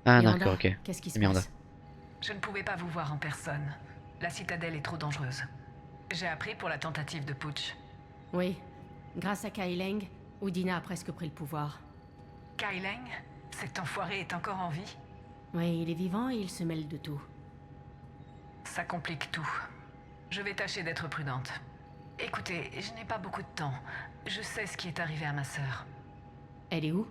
Speaker 1: Ah
Speaker 4: Miranda,
Speaker 1: d'accord, ok.
Speaker 4: qu'est-ce qui se
Speaker 1: Miranda.
Speaker 4: passe?
Speaker 2: Je ne pouvais pas vous voir en personne. La citadelle est trop dangereuse. J'ai appris pour la tentative de putsch.
Speaker 4: Oui. Grâce à Kai Leng, Udina a presque pris le pouvoir.
Speaker 2: Kai Leng, cet enfoiré est encore en vie?
Speaker 4: Oui, il est vivant et il se mêle de tout.
Speaker 2: Ça complique tout. Je vais tâcher d'être prudente. Écoutez, je n'ai pas beaucoup de temps. Je sais ce qui est arrivé à ma sœur.
Speaker 4: Elle est où?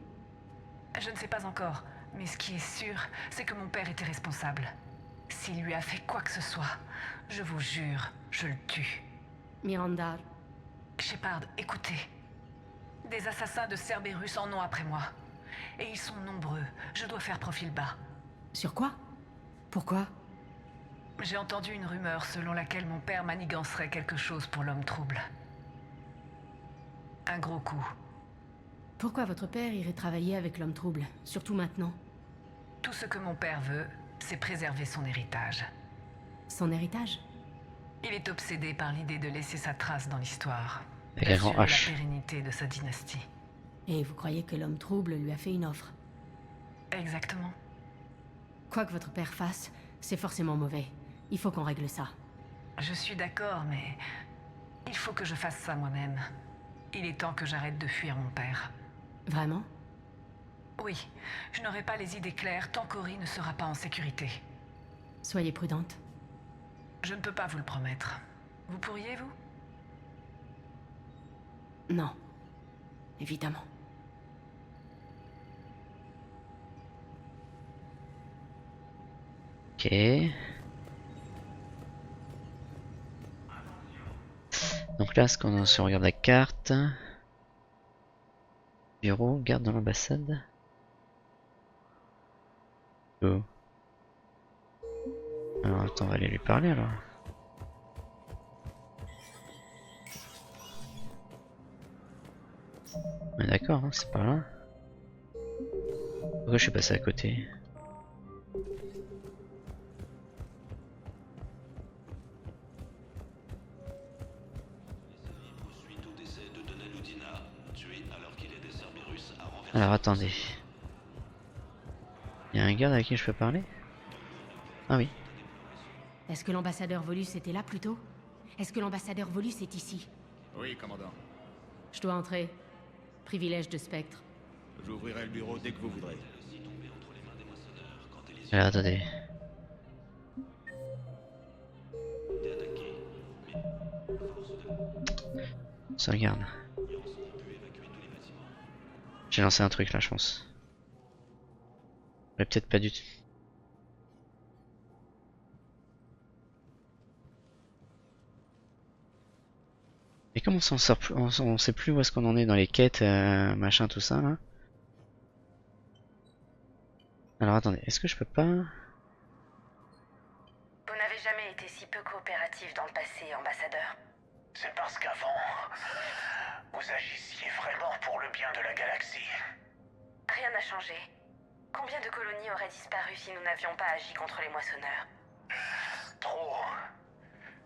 Speaker 2: Je ne sais pas encore, mais ce qui est sûr, c'est que mon père était responsable. S'il lui a fait quoi que ce soit, je vous jure, je le tue.
Speaker 4: Miranda...
Speaker 2: Shepard, écoutez. Des assassins de Cerberus en ont après moi. Et ils sont nombreux. Je dois faire profil bas.
Speaker 4: Sur quoi? Pourquoi?
Speaker 2: J'ai entendu une rumeur selon laquelle mon père manigancerait quelque chose pour l'homme trouble. Un gros coup.
Speaker 4: Pourquoi votre père irait travailler avec l'homme trouble, surtout maintenant?
Speaker 2: Tout ce que mon père veut, c'est préserver son héritage.
Speaker 4: Son héritage?
Speaker 2: Il est obsédé par l'idée de laisser sa trace dans l'histoire.
Speaker 1: Avec un grand
Speaker 2: D'assurer
Speaker 1: H.
Speaker 2: la pérennité de sa dynastie.
Speaker 4: Et vous croyez que l'homme trouble lui a fait une offre?
Speaker 2: Exactement.
Speaker 4: Quoi que votre père fasse, c'est forcément mauvais. Il faut qu'on règle ça.
Speaker 2: Je suis d'accord, mais il faut que je fasse ça moi-même. Il est temps que j'arrête de fuir mon père.
Speaker 4: Vraiment?
Speaker 2: Oui, je n'aurai pas les idées claires tant qu'Ori ne sera pas en sécurité.
Speaker 4: Soyez prudente.
Speaker 2: Je ne peux pas vous le promettre. Vous pourriez, vous?
Speaker 4: Non. Évidemment.
Speaker 1: Ok. Donc là, si on regarde la carte, bureau, garde dans l'ambassade. Oh. Alors attends, on va aller lui parler alors. Mais d'accord, hein, c'est pas là. Pourquoi je suis passé à côté? Alors attendez. Il y a un garde avec qui je peux parler? Ah oui.
Speaker 4: Est-ce que l'ambassadeur Volus était là plus tôt? Est-ce que l'ambassadeur Volus est ici?
Speaker 9: Oui, commandant.
Speaker 4: Je dois entrer. Privilège de Spectre.
Speaker 9: J'ouvrirai le bureau dès que vous voudrez.
Speaker 1: Alors attendez. Sauvegarde. J'ai lancé un truc là, je pense. Mais peut-être pas du tout. Et comme on s'en sort plus, on sait plus où est-ce qu'on en est dans les quêtes, machin, tout ça là. Alors attendez, est-ce que je peux pas...
Speaker 15: Vous n'avez jamais été si peu coopératif dans le passé, ambassadeur.
Speaker 14: C'est parce qu'avant, vous agissiez vraiment pour le bien de la galaxie.
Speaker 15: Rien n'a changé. Combien de colonies auraient disparu si nous n'avions pas agi contre les moissonneurs?
Speaker 14: Trop.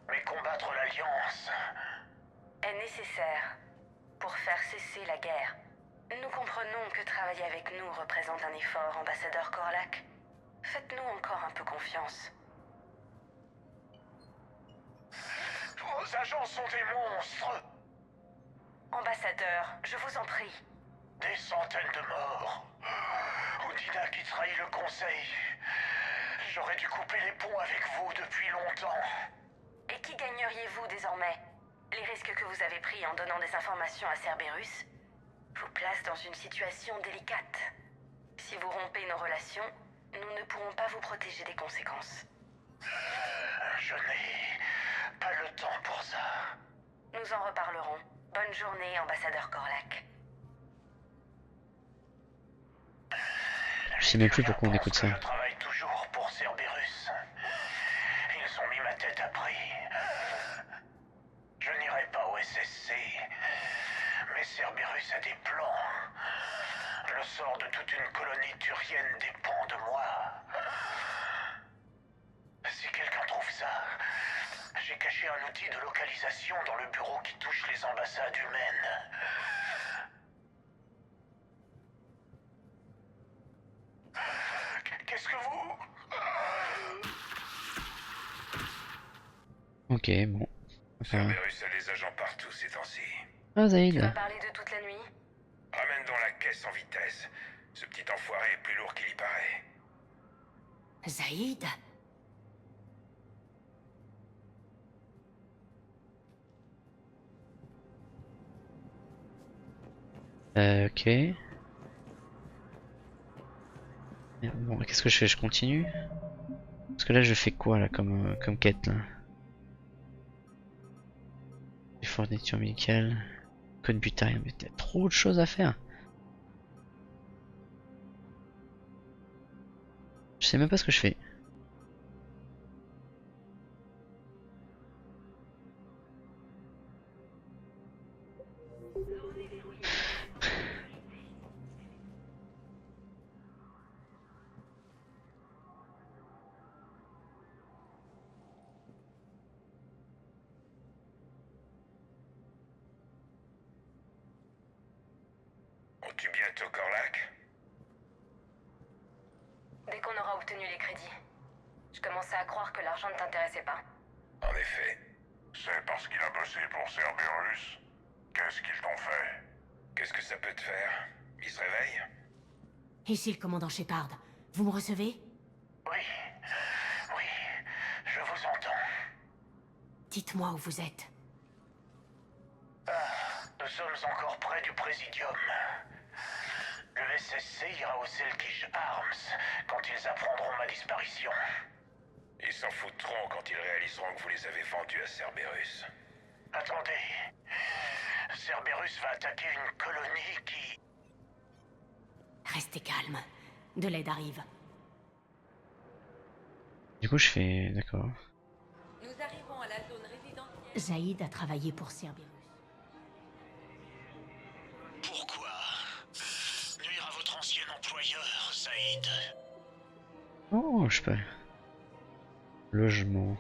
Speaker 14: Mais combattre l'Alliance...
Speaker 15: est nécessaire pour faire cesser la guerre. Nous comprenons que travailler avec nous représente un effort, ambassadeur Korlak. Faites-nous encore un peu confiance.
Speaker 14: Vos agents sont des monstres.
Speaker 15: Ambassadeur, je vous en prie.
Speaker 14: Des centaines de morts. Udina qui trahit le conseil. J'aurais dû couper les ponts avec vous depuis longtemps.
Speaker 15: Et qui gagneriez-vous désormais? Les risques que vous avez pris en donnant des informations à Cerberus vous placent dans une situation délicate. Si vous rompez nos relations, nous ne pourrons pas vous protéger des conséquences.
Speaker 14: Je n'ai pas le temps pour ça.
Speaker 15: Nous en reparlerons. Bonne journée, ambassadeur Korlak.
Speaker 1: Je sais même plus pourquoi on écoute ça.
Speaker 14: Je travaille toujours pour Cerberus. Ils ont mis ma tête à prix. Je n'irai pas au SSC, mais Cerberus a des plans. Le sort de toute une colonie turienne dépend de moi. Si quelqu'un trouve ça, j'ai caché un outil de localisation dans le bureau qui touche les ambassades humaines. Qu'est-ce que vous...
Speaker 1: Ok, bon.
Speaker 6: Cerberus a des agents partout ces temps-ci.
Speaker 1: Ah,
Speaker 15: Tu
Speaker 1: Zaïd.
Speaker 15: vas parler de toute la nuit?
Speaker 6: Ramène donc la caisse en vitesse. Ce petit enfoiré est plus lourd qu'il y paraît.
Speaker 16: Zaïd?
Speaker 1: Ok. Bon, qu'est-ce que je fais? Je continue? Parce que là, je fais quoi là comme quête là? Des fournitures médicales, code butin, mais il y a trop de choses à faire. Je sais même pas ce que je fais.
Speaker 6: On tue bientôt Korlak?
Speaker 15: Dès qu'on aura obtenu les crédits. Je commençais à croire que l'argent ne t'intéressait pas.
Speaker 6: En effet. C'est parce qu'il a bossé pour Cerberus? Qu'est-ce qu'ils t'ont fait? Qu'est-ce que ça peut te faire? Il se réveille?
Speaker 16: Ici le commandant Shepard. Vous me recevez?
Speaker 14: Oui, je vous entends.
Speaker 16: Dites-moi où vous êtes.
Speaker 14: Nous sommes encore près du Présidium. Le SSC ira au Selkish Arms quand ils apprendront ma disparition.
Speaker 6: Ils s'en foutront quand ils réaliseront que vous les avez vendus à Cerberus.
Speaker 14: Attendez. Cerberus va attaquer une colonie qui...
Speaker 16: Restez calme. De l'aide arrive.
Speaker 1: Du coup, je fais... D'accord.
Speaker 19: Nous arrivons à la zone résidentielle.
Speaker 16: Zaïd a travaillé pour Cerberus.
Speaker 14: Pourquoi nuire à votre ancien employeur, Zaïd?
Speaker 1: Oh, je peux. Logement.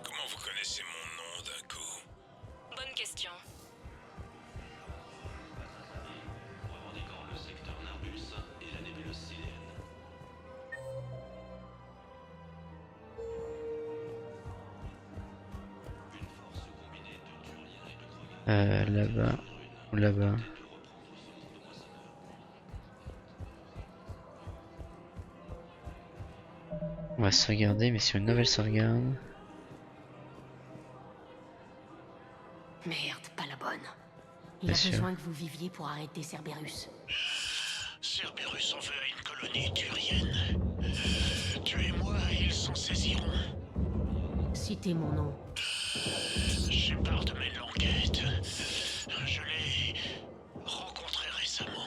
Speaker 6: Comment vous connaissez mon nom d'un coup?
Speaker 15: Bonne question.
Speaker 1: Là-bas. Ou là-bas. On va sauvegarder, mais sur une nouvelle sauvegarde.
Speaker 16: Merde, pas la bonne. Il
Speaker 1: Bien
Speaker 16: a
Speaker 1: sûr.
Speaker 16: besoin que vous viviez pour arrêter Cerberus.
Speaker 14: Cerberus en veut à une colonie turienne. Tuez-moi et ils s'en saisiront.
Speaker 16: Citez mon nom.
Speaker 14: Shepard mène l'enquête. Je l'ai rencontré récemment.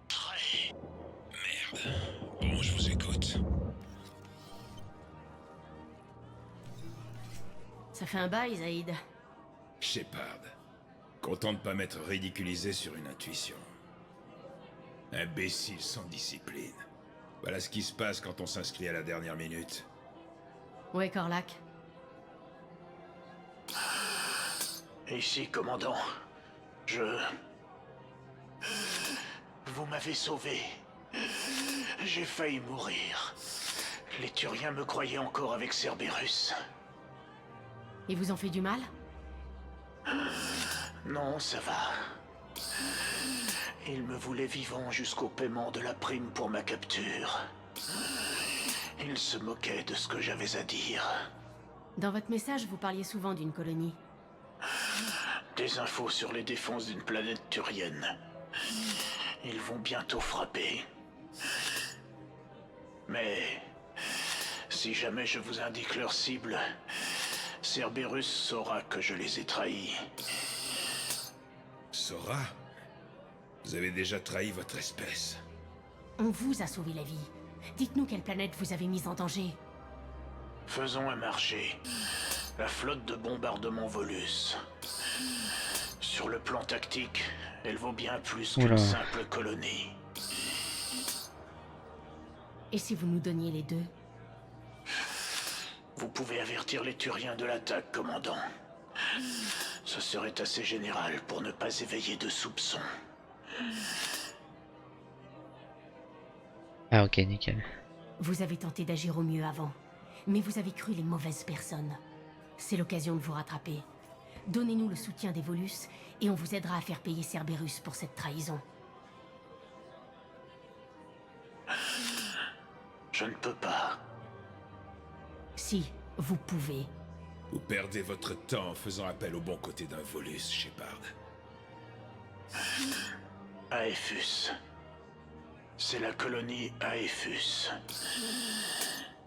Speaker 14: Très. Merde. Bon, je vous écoute.
Speaker 16: Ça fait un bail, Zaïd.
Speaker 9: Shepard. Content de pas m'être ridiculisé sur une intuition. Imbécile sans discipline. Voilà ce qui se passe quand on s'inscrit à la dernière minute.
Speaker 16: Ouais, Corlac.
Speaker 14: Ici, commandant. Vous m'avez sauvé. J'ai failli mourir. Les Turiens me croyaient encore avec Cerberus.
Speaker 16: Il vous ont fait du mal?
Speaker 14: Non, ça va. Ils me voulaient vivant jusqu'au paiement de la prime pour ma capture. Ils se moquaient de ce que j'avais à dire.
Speaker 16: Dans votre message, vous parliez souvent d'une colonie.
Speaker 14: Des infos sur les défenses d'une planète turienne. Ils vont bientôt frapper. Mais si jamais je vous indique leur cible, Cerberus saura que je les ai trahis.
Speaker 9: Sora? Vous avez déjà trahi votre espèce.
Speaker 16: On vous a sauvé la vie. Dites-nous quelle planète vous avez mise en danger.
Speaker 14: Faisons un marché. La flotte de bombardement Volus. Sur le plan tactique, elle vaut bien plus qu'une
Speaker 1: Oula.
Speaker 14: simple colonie.
Speaker 16: Et si vous nous donniez les deux?
Speaker 14: Vous pouvez avertir les Turiens de l'attaque, commandant. Ce serait assez général pour ne pas éveiller de soupçons.
Speaker 1: Ah ok, nickel.
Speaker 16: Vous avez tenté d'agir au mieux avant, mais vous avez cru les mauvaises personnes. C'est l'occasion de vous rattraper. Donnez-nous le soutien des Volus, et on vous aidera à faire payer Cerberus pour cette trahison.
Speaker 14: Je ne peux pas.
Speaker 16: Si, vous pouvez.
Speaker 9: Vous perdez votre temps en faisant appel au bon côté d'un Volus, Shepard.
Speaker 14: Aethus. C'est la colonie Aethus.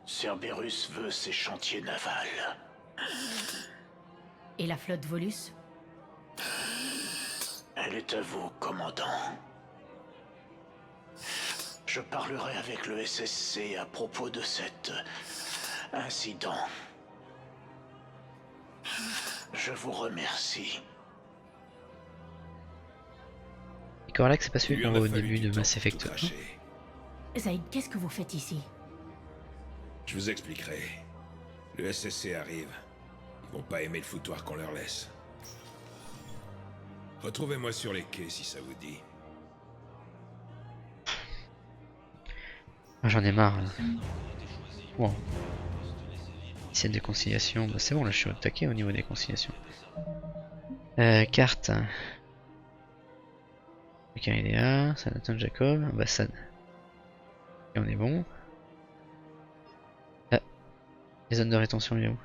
Speaker 14: Cerberus veut ses chantiers navals.
Speaker 16: Et la flotte Volus?
Speaker 14: Elle est à vous, commandant. Je parlerai avec le SSC à propos de cet incident. Je vous remercie.
Speaker 1: Et Corlac, c'est pas celui qu'on voit au début de Mass Effect 1.
Speaker 16: Zaïd, qu'est-ce que vous faites ici?
Speaker 9: Je vous expliquerai. Le SSC arrive. Ils vont pas aimer le foutoir qu'on leur laisse. Retrouvez-moi sur les quais si ça vous dit.
Speaker 1: J'en ai marre là. Wow. 17 de conciliation, bah, c'est bon là je suis au taquet au niveau des conciliations. Carte. Aucun idea, San Antonio Jacob, ambassade. Et on est bon. Ah. Les zones de rétention, il est où?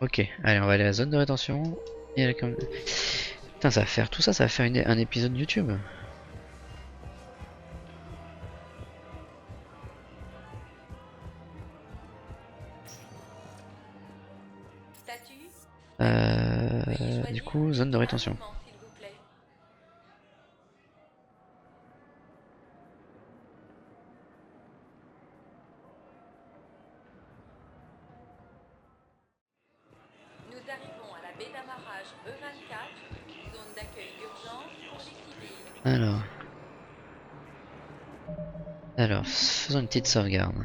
Speaker 1: Ok, allez on va aller à la zone de rétention. Et à la... Putain ça va faire tout ça, ça va faire un épisode YouTube. Du coup, zone de rétention.
Speaker 19: Nous arrivons à la baie d'amarrage E24, zone d'accueil d'urgence pour les civils.
Speaker 1: Alors, faisons une petite sauvegarde.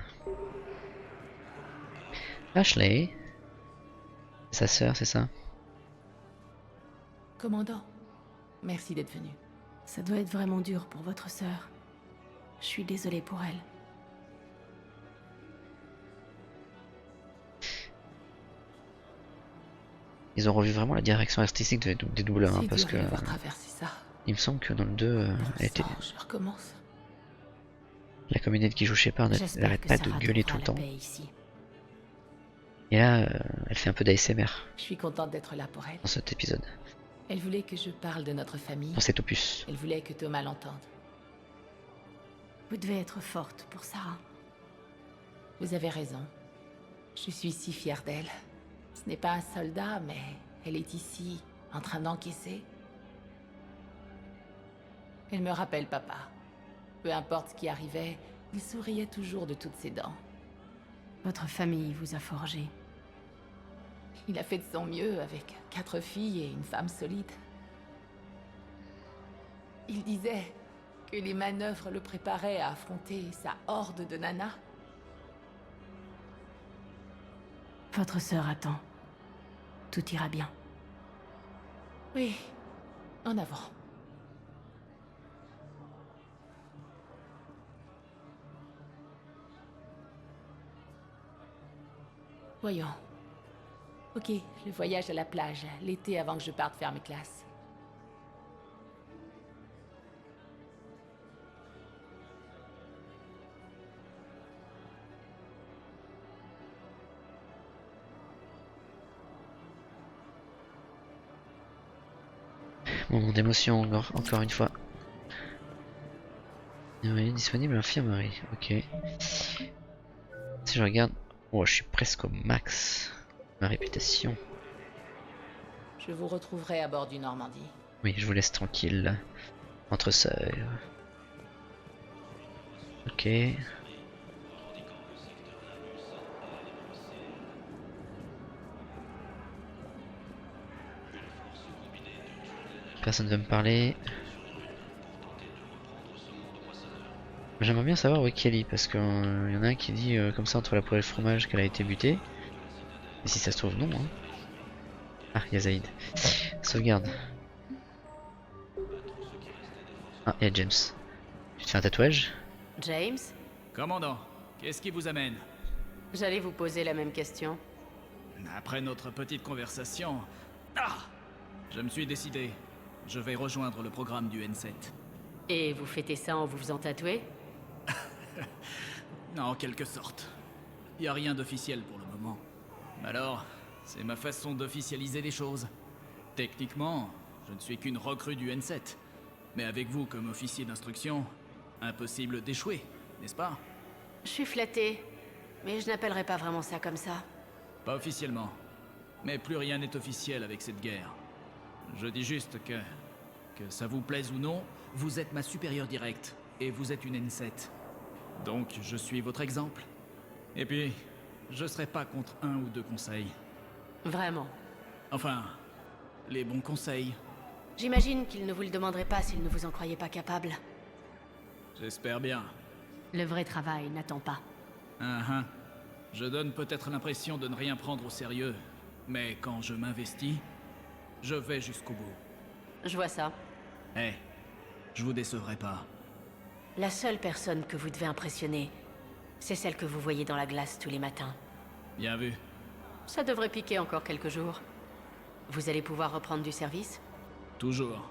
Speaker 1: Ashley, sa sœur, c'est ça?
Speaker 4: Commandant, merci d'être venu. Ça doit être vraiment dur pour votre sœur. Je suis désolée pour elle.
Speaker 1: Ils ont revu vraiment la direction artistique des doubleurs, hein, parce que Il me semble que dans le 2, elle était...
Speaker 4: Je recommence.
Speaker 1: La comédienne qui joue Shepard, elle
Speaker 4: J'espère
Speaker 1: n'arrête
Speaker 4: que
Speaker 1: pas
Speaker 4: Sarah
Speaker 1: de gueuler tout
Speaker 4: trouvera
Speaker 1: le
Speaker 4: la
Speaker 1: temps.
Speaker 4: paix ici.
Speaker 1: Et là, elle fait un peu d'ASMR
Speaker 4: Je suis contente d'être là pour elle.
Speaker 1: dans cet épisode,
Speaker 4: Elle voulait que je parle de notre famille.
Speaker 1: dans cet opus.
Speaker 4: Elle voulait que Thomas l'entende. Vous devez être forte pour Sarah. Vous avez raison. Je suis si fière d'elle. Ce n'est pas un soldat, mais elle est ici, en train d'encaisser. Elle me rappelle papa. Peu importe ce qui arrivait, il souriait toujours de toutes ses dents. Votre famille vous a forgé. Il a fait de son mieux avec 4 filles et une femme solide. Il disait que les manœuvres le préparaient à affronter sa horde de nanas. Votre sœur attend. Tout ira bien. Oui, en avant. Voyons. Ok, le voyage à la plage, l'été avant que je parte faire mes classes.
Speaker 1: Moment d'émotion encore une fois. Oui, disponible infirmerie, ok. Si je regarde... Oh, je suis presque au max. Ma réputation.
Speaker 4: Je vous retrouverai à bord du Normandie.
Speaker 1: Oui, je vous laisse tranquille. Entre sœurs. Ok. Personne ne veut me parler. J'aimerais bien savoir où est Kelly, parce qu'il y en a un qui dit comme ça entre la poêle et le fromage qu'elle a été butée. Et si ça se trouve, non. Hein. Ah, il y a Zaïd. Sauvegarde. Ah, il y a James. Tu te fais un tatouage?
Speaker 4: James,
Speaker 7: Commandant, qu'est-ce qui vous amène?
Speaker 4: j'allais vous poser la même question.
Speaker 7: Après notre petite conversation... Ah! Je me suis décidé. Je vais rejoindre le programme du N7.
Speaker 4: Et vous fêtez ça en vous faisant tatouer?
Speaker 7: En quelque sorte. Y a rien d'officiel pour le moment. Alors, c'est ma façon d'officialiser les choses. Techniquement, je ne suis qu'une recrue du N7. Mais avec vous comme officier d'instruction, impossible d'échouer, n'est-ce pas?
Speaker 4: Je suis flattée, mais je n'appellerais pas vraiment ça comme ça.
Speaker 7: Pas officiellement. Mais plus rien n'est officiel avec cette guerre. Je dis juste que ça vous plaise ou non, vous êtes ma supérieure directe, et vous êtes une N7. Donc je suis votre exemple. Et puis, je serai pas contre 1 ou 2 conseils.
Speaker 4: Vraiment.
Speaker 7: Enfin, les bons conseils.
Speaker 4: J'imagine qu'il ne vous le demanderait pas s'il ne vous en croyait pas capable.
Speaker 7: J'espère bien.
Speaker 4: Le vrai travail n'attend pas.
Speaker 7: Je donne peut-être l'impression de ne rien prendre au sérieux, mais quand je m'investis, je vais jusqu'au bout.
Speaker 4: Je vois ça.
Speaker 7: Je vous décevrai pas.
Speaker 4: La seule personne que vous devez impressionner, c'est celle que vous voyez dans la glace tous les matins.
Speaker 7: Bien vu.
Speaker 4: Ça devrait piquer encore quelques jours. Vous allez pouvoir reprendre du service?
Speaker 7: Toujours.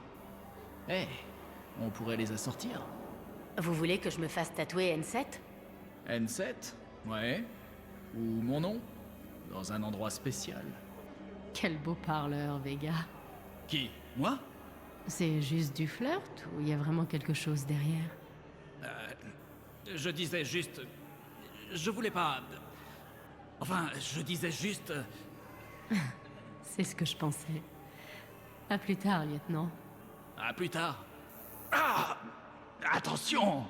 Speaker 7: On pourrait les assortir.
Speaker 4: Vous voulez que je me fasse tatouer N7?
Speaker 7: N7? Ouais. Ou mon nom? Dans un endroit spécial.
Speaker 4: Quel beau parleur, Vega.
Speaker 7: Qui? Moi?
Speaker 4: C'est juste du flirt ou il y a vraiment quelque chose derrière?
Speaker 7: Je disais juste... Je voulais pas... Enfin, je disais juste...
Speaker 4: C'est ce que je pensais. À plus tard, lieutenant.
Speaker 7: À plus tard. Ah! Attention!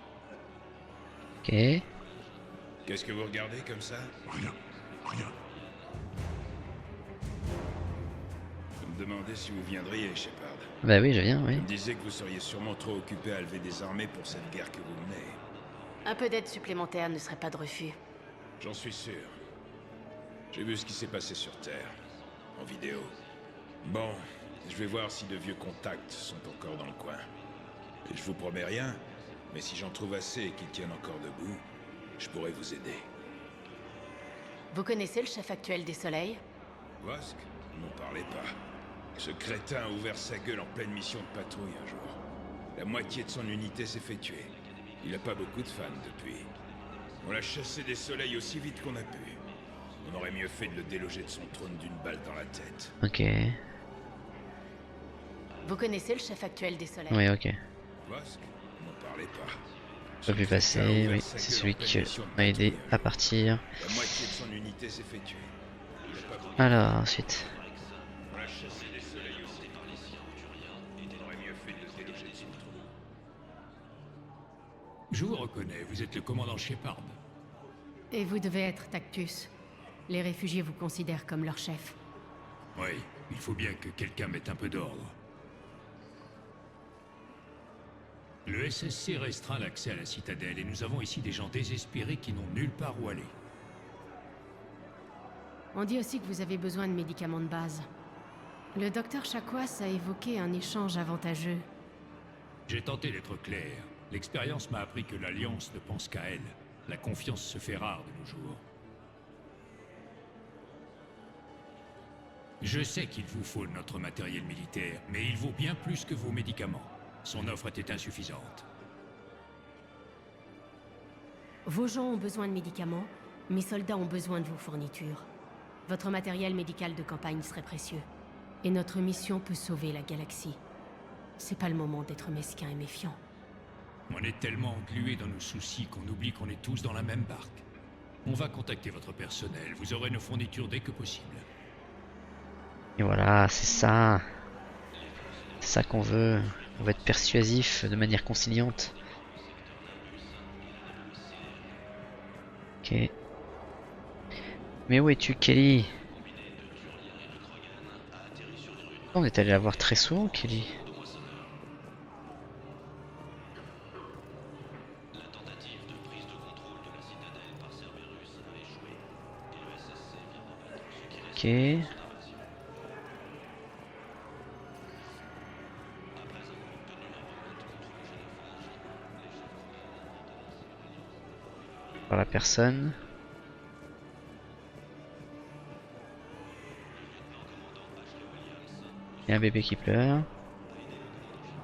Speaker 1: Ok.
Speaker 9: Qu'est-ce que vous regardez comme ça? Rien. Vous me demandez si vous viendriez, Shepard.
Speaker 1: Bah oui, je viens, oui.
Speaker 9: Vous me disiez que vous seriez sûrement trop occupé à lever des armées pour cette guerre que vous menez.
Speaker 4: Un peu d'aide supplémentaire ne serait pas de refus.
Speaker 9: J'en suis sûr. J'ai vu ce qui s'est passé sur Terre, en vidéo. Bon, je vais voir si de vieux contacts sont encore dans le coin. Et je vous promets rien, mais si j'en trouve assez et qu'ils tiennent encore debout, je pourrais vous aider.
Speaker 4: Vous connaissez le chef actuel des Soleils?
Speaker 9: Vosk? N'en parlez pas. Ce crétin a ouvert sa gueule en pleine mission de patrouille un jour. La moitié de son unité s'est fait tuer. Il a pas beaucoup de fans depuis. On l'a chassé des soleils aussi vite qu'on a pu. On aurait mieux fait de le déloger de son trône d'une balle dans la tête.
Speaker 1: Ok.
Speaker 16: Vous connaissez le chef actuel des soleils?
Speaker 1: Oui, ok.
Speaker 9: Vosk, n'en parlez pas.
Speaker 1: Pas pu passer, oui. C'est celui qui m'a aidé à partir.
Speaker 9: La moitié de son unité s'est fait tuer. Il a pas beaucoup
Speaker 1: Alors, ensuite.
Speaker 9: On l'a chassé des soleils aussi. On aurait mieux fait de le déloger de son trône.
Speaker 10: Je vous reconnais, vous êtes le commandant Shepard.
Speaker 16: Et vous devez être Tactus. Les réfugiés vous considèrent comme leur chef.
Speaker 10: Oui, il faut bien que quelqu'un mette un peu d'ordre. Le SSC restreint l'accès à la citadelle et nous avons ici des gens désespérés qui n'ont nulle part où aller.
Speaker 16: On dit aussi que vous avez besoin de médicaments de base. Le docteur Chakwas a évoqué un échange avantageux.
Speaker 10: J'ai tenté d'être clair. L'expérience m'a appris que l'Alliance ne pense qu'à elle. La confiance se fait rare de nos jours. Je sais qu'il vous faut notre matériel militaire, mais il vaut bien plus que vos médicaments. Son offre était insuffisante.
Speaker 16: Vos gens ont besoin de médicaments, mes soldats ont besoin de vos fournitures. Votre matériel médical de campagne serait précieux. Et notre mission peut sauver la galaxie. C'est pas le moment d'être mesquin et méfiant.
Speaker 10: On est tellement englués dans nos soucis qu'on oublie qu'on est tous dans la même barque. On va contacter votre personnel, vous aurez nos fournitures dès que possible.
Speaker 1: Et voilà, c'est ça. C'est ça qu'on veut. On va être persuasif de manière conciliante. Ok. Mais où es-tu, Kelly? On est allé la voir très souvent, Kelly. Ok. Par la personne. Il y a un bébé qui pleure.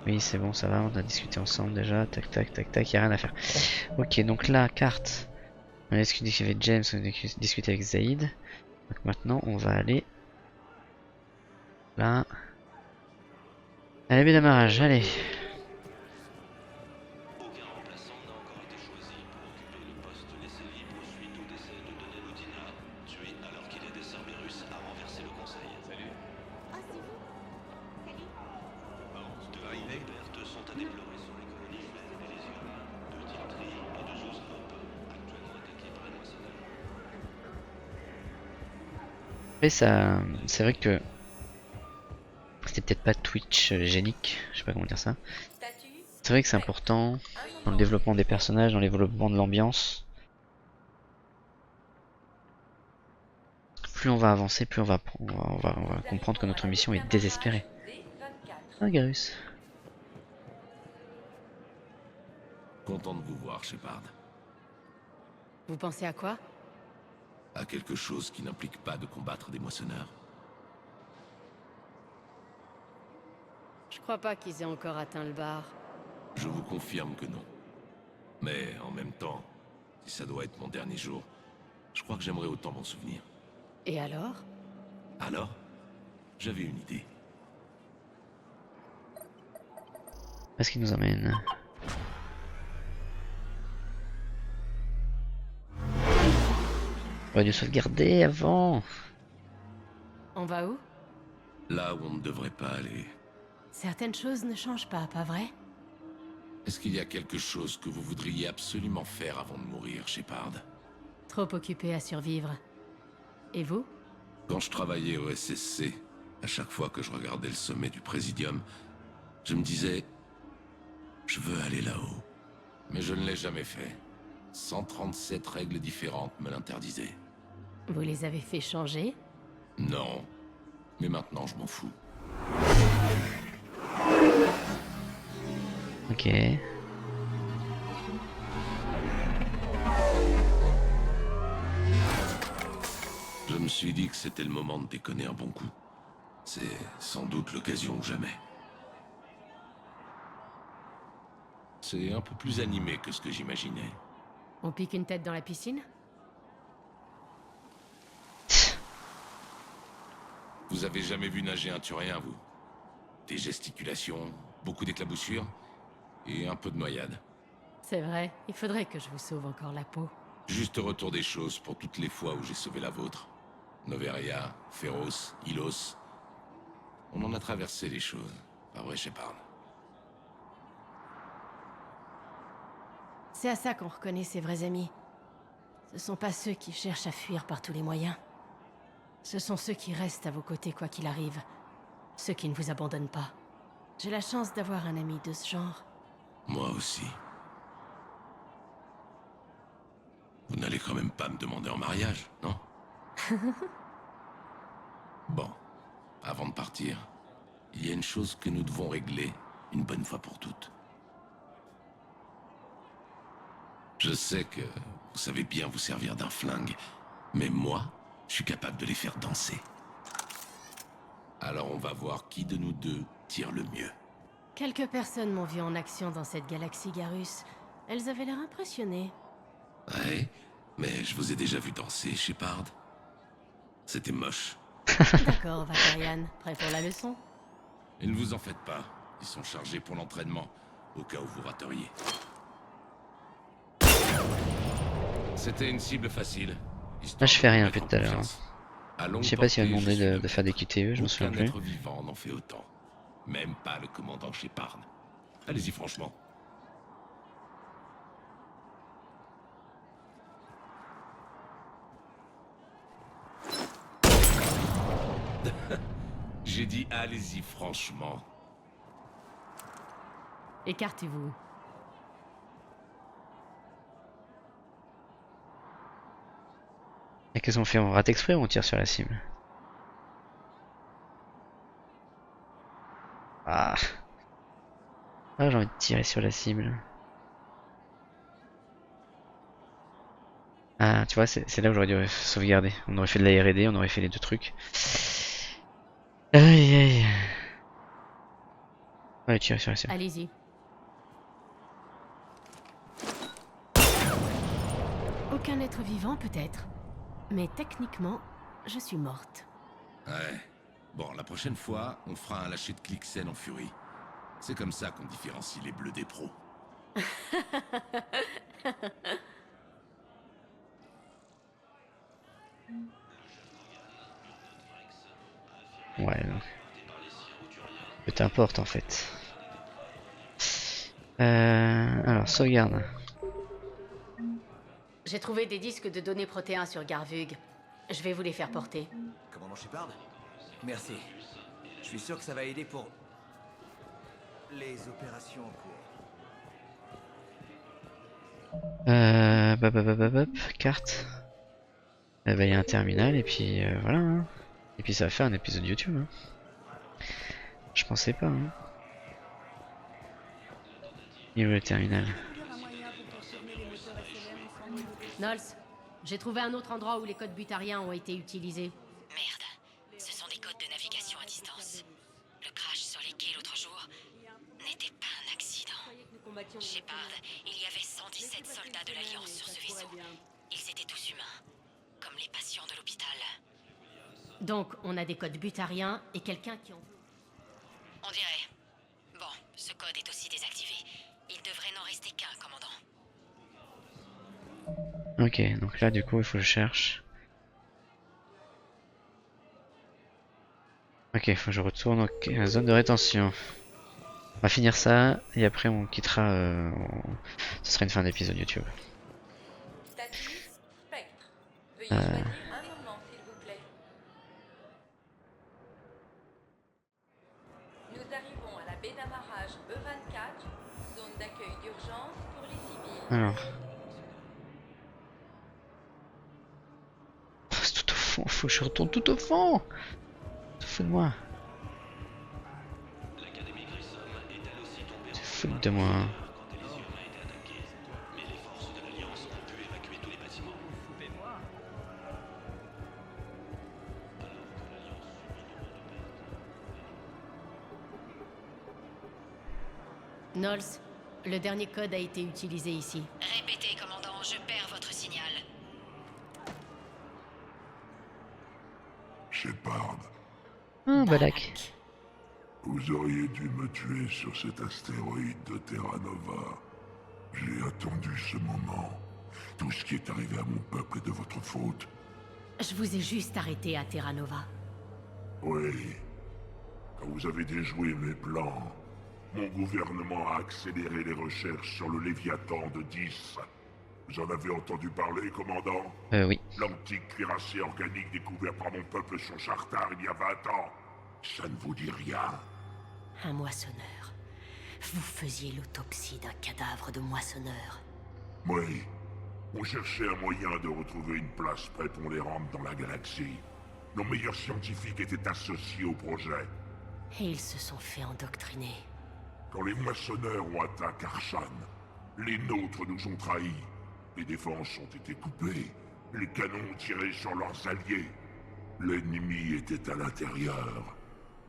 Speaker 1: Oui, c'est bon, ça va, on a discuté ensemble déjà. Tac, tac, tac, tac, il n'y a rien à faire. Ok, donc là, carte. On a discuté avec James, on a discuté avec Zaid. Donc maintenant, on va aller là. À la baie d'amarrage, allez. Ça, c'est vrai que c'était peut-être pas Twitch génique, je sais pas comment dire ça. C'est vrai que c'est important dans le développement des personnages, dans le développement de l'ambiance. Plus on va avancer, plus on va comprendre que notre mission est désespérée. Ah, Garus.
Speaker 11: Content de vous voir, Shepard.
Speaker 16: Vous pensez à quoi?
Speaker 11: À quelque chose qui n'implique pas de combattre des moissonneurs.
Speaker 16: Je crois pas qu'ils aient encore atteint le bar.
Speaker 11: Je vous confirme que non. Mais en même temps, si ça doit être mon dernier jour, je crois que j'aimerais autant m'en souvenir.
Speaker 16: Et alors?
Speaker 11: Alors, j'avais une idée.
Speaker 1: Où est-ce qu'il nous emmène? On aurait dû sauvegarder avant.
Speaker 16: On va où?
Speaker 11: Là où on ne devrait pas aller.
Speaker 16: Certaines choses ne changent pas, pas vrai?
Speaker 11: Est-ce qu'il y a quelque chose que vous voudriez absolument faire avant de mourir, Shepard?
Speaker 16: Trop occupé à survivre. Et vous?
Speaker 11: Quand je travaillais au SSC, à chaque fois que je regardais le sommet du Présidium, je me disais... Je veux aller là-haut. Mais je ne l'ai jamais fait. 137 règles différentes me l'interdisaient.
Speaker 16: Vous les avez fait changer?
Speaker 11: Non. Mais maintenant, je m'en fous.
Speaker 1: Ok.
Speaker 11: Je me suis dit que c'était le moment de déconner un bon coup. C'est sans doute l'occasion ou jamais. C'est un peu plus animé que ce que j'imaginais.
Speaker 16: On pique une tête dans la piscine?
Speaker 11: Vous avez jamais vu nager un Turien, vous? Des gesticulations, beaucoup d'éclaboussures et un peu de noyade.
Speaker 16: C'est vrai, il faudrait que je vous sauve encore la peau.
Speaker 11: Juste retour des choses pour toutes les fois où j'ai sauvé la vôtre. Noveria, Féroce, Ilos. On en a traversé les choses, pas vrai, Shepard?
Speaker 16: C'est à ça qu'on reconnaît ses vrais amis. Ce sont pas ceux qui cherchent à fuir par tous les moyens. Ce sont ceux qui restent à vos côtés quoi qu'il arrive. Ceux qui ne vous abandonnent pas. J'ai la chance d'avoir un ami de ce genre.
Speaker 11: Moi aussi. Vous n'allez quand même pas me demander en mariage, non? Bon, avant de partir, il y a une chose que nous devons régler une bonne fois pour toutes. Je sais que vous savez bien vous servir d'un flingue, mais moi, je suis capable de les faire danser. Alors on va voir qui de nous deux tire le mieux.
Speaker 16: Quelques personnes m'ont vu en action dans cette galaxie, Garus. Elles avaient l'air impressionnées.
Speaker 11: Ouais, mais je vous ai déjà vu danser, Shepard. C'était moche.
Speaker 16: D'accord, Vakarian. Prêt pour la leçon?
Speaker 11: Et ne vous en faites pas. Ils sont chargés pour l'entraînement, au cas où vous rateriez. C'était une cible facile.
Speaker 1: Là, je fais rien depuis tout à l'heure. Je sais pas s'il va demander de faire des QTE, je me souviens plus.
Speaker 11: Aucun être vivant n'en fait autant. Même pas le commandant Shepard. Allez-y franchement. J'ai dit allez-y franchement.
Speaker 16: Écartez-vous.
Speaker 1: Et qu'est-ce qu'on fait? On rate exprès ou on tire sur la cible? Ah, j'ai envie de tirer sur la cible. Ah, tu vois, c'est là où j'aurais dû sauvegarder. On aurait fait de la R&D, on aurait fait les deux trucs. Aïe aïe. Ouais, tirer sur la cible.
Speaker 16: Allez-y. Aucun être vivant, peut-être. Mais techniquement, je suis morte.
Speaker 11: Ouais. Bon, la prochaine fois, on fera un lâcher de Clixen en furie. C'est comme ça qu'on différencie les bleus des pros.
Speaker 1: Ouais, non. Peu t'importe en fait. Alors, sauvegarde.
Speaker 16: J'ai trouvé des disques de données protéins sur Garvug. Je vais vous les faire porter.
Speaker 8: Commandant Shepard? Merci. Je suis sûr que ça va aider pour les opérations en cours.
Speaker 1: Carte. Il y a un terminal et puis voilà. Hein. Et puis ça va faire un épisode YouTube. Hein. Je pensais pas. Hein. Il est où le terminal?
Speaker 16: Nols, j'ai trouvé un autre endroit où les codes butariens ont été utilisés.
Speaker 15: Merde, ce sont des codes de navigation à distance. Le crash sur les quais l'autre jour n'était pas un accident. Shepard, il y avait 117 soldats de l'Alliance sur ce vaisseau. Ils étaient tous humains, comme les patients de l'hôpital.
Speaker 16: Donc, on a des codes butariens et quelqu'un qui en...
Speaker 15: On dirait. Bon, ce code est aussi désactivé. Il devrait n'en rester qu'un, commandant.
Speaker 1: Ok, donc là du coup il faut que je cherche. Ok, il faut que je retourne en zone de rétention. On va finir ça et après on quittera. Ce sera une fin d'épisode YouTube.
Speaker 19: Statut Spectre. Veuillez choisir un moment, s'il vous plaît. Nous arrivons à la baie d'amarrage E24, zone d'accueil d'urgence pour les civils.
Speaker 1: Alors. C'est tout au fond, faut que je retourne tout au fond. Tu fous de moi. Tu fous de moi.
Speaker 16: Nols, Le dernier code a été utilisé ici.
Speaker 15: Répétez, commandant, je perds votre signal.
Speaker 11: Shepard,
Speaker 1: Balak.
Speaker 11: vous auriez dû me tuer sur cet astéroïde de Terra Nova. J'ai attendu ce moment. Tout ce qui est arrivé à mon peuple est de votre faute.
Speaker 16: Je vous ai juste arrêté à Terra Nova.
Speaker 11: Oui. Quand vous avez déjoué mes plans, mon gouvernement a accéléré les recherches sur le Léviathan de 10. Vous en avez entendu parler, commandant?
Speaker 1: Oui.
Speaker 11: L'antique cuirassé organique découvert par mon peuple sur Chartar il y a 20 ans. Ça ne vous dit rien?
Speaker 16: Un moissonneur. Vous faisiez l'autopsie d'un cadavre de moissonneur.
Speaker 11: Oui. On cherchait un moyen de retrouver une place prépondérante dans la galaxie. Nos meilleurs scientifiques étaient associés au projet.
Speaker 16: Et ils se sont fait endoctriner.
Speaker 11: Quand les moissonneurs ont atteint Karshan, les nôtres nous ont trahis. Les défenses ont été coupées. Les canons ont tiré sur leurs alliés. L'ennemi était à l'intérieur.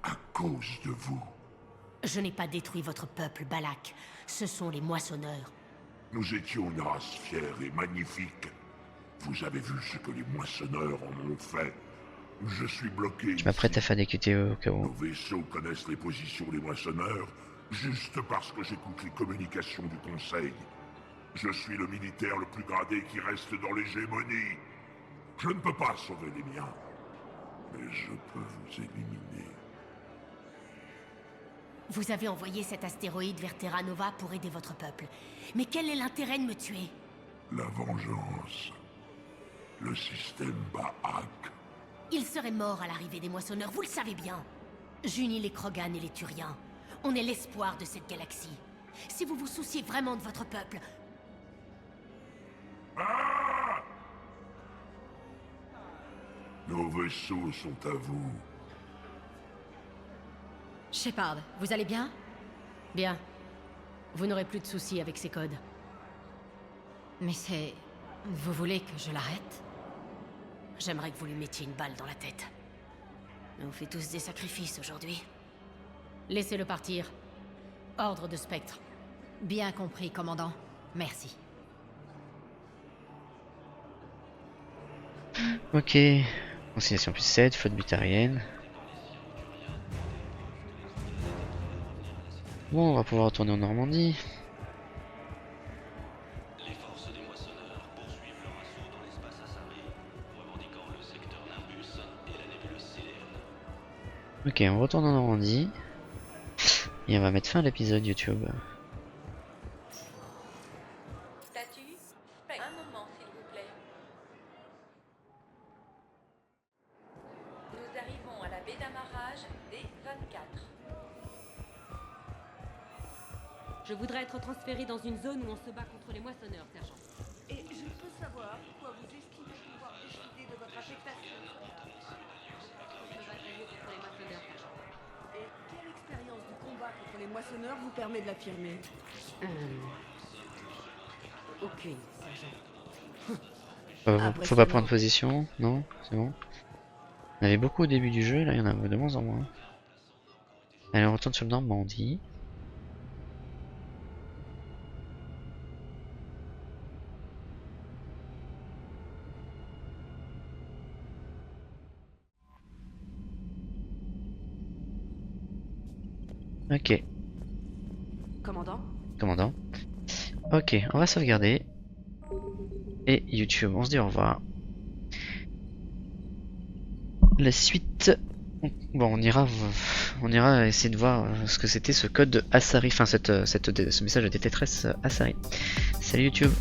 Speaker 11: À cause de vous.
Speaker 16: Je n'ai pas détruit votre peuple, Balak. Ce sont les moissonneurs.
Speaker 11: Nous étions une race fière et magnifique. Vous avez vu ce que les moissonneurs en ont fait. Je suis bloqué.
Speaker 1: Je m'apprête à faire des QTE au cas où.
Speaker 11: Nos vaisseaux connaissent les positions des moissonneurs juste parce que j'écoute les communications du Conseil. Je suis le militaire le plus gradé qui reste dans l'hégémonie. Je ne peux pas sauver les miens. Mais je peux vous éliminer.
Speaker 16: Vous avez envoyé cet astéroïde vers Terra Nova pour aider votre peuple. Mais quel est l'intérêt de me tuer?
Speaker 11: La vengeance. Le système Baak.
Speaker 16: Il serait mort à l'arrivée des moissonneurs, vous le savez bien. J'unis les Krogan et les Turiens. On est l'espoir de cette galaxie. Si vous vous souciez vraiment de votre peuple...
Speaker 11: Ah! Nos vaisseaux sont à vous.
Speaker 12: Shepard, vous allez bien?
Speaker 16: Bien. Vous n'aurez plus de soucis avec ces codes.
Speaker 12: Mais c'est... Vous voulez que je l'arrête?
Speaker 16: J'aimerais que vous lui mettiez une balle dans la tête. On fait tous des sacrifices aujourd'hui. Laissez-le partir. Ordre de Spectre.
Speaker 12: Bien compris, commandant. Merci.
Speaker 1: Ok. Conciliation plus 7, flotte butarienne. Bon, on va pouvoir retourner en Normandie.
Speaker 13: Les forces des moissonneurs poursuivent leur assaut dans l'espace Asari, revendiquant le secteur Nimbus et la nébuleuse Célène.
Speaker 1: Ok, on retourne en Normandie. Et on va mettre fin à l'épisode YouTube.
Speaker 19: Statut Spectre. Un moment, s'il vous plaît. Nous arrivons à la baie d'amarrage D24.
Speaker 20: Je voudrais être transféré dans une zone où on se bat contre les moissonneurs, sergent.
Speaker 23: Et je peux savoir pourquoi vous estimez pouvoir décider de votre affectation?
Speaker 20: Je me battrai mieux contre les moissonneurs, sergent.
Speaker 23: Et quelle expérience du combat contre les moissonneurs vous permet de l'affirmer?
Speaker 20: Aucune, sergent.
Speaker 1: Faut pas prendre position, non? C'est bon. On avait beaucoup au début du jeu, là il y en a de moins en moins. Allez, on retourne sur le Normandie. Ok.
Speaker 3: Commandant?
Speaker 1: Commandant. Ok, on va sauvegarder. Et YouTube, on se dit au revoir. La suite... Bon, on ira essayer de voir ce que c'était ce code Asari, enfin ce message de détresse Asari. Salut YouTube.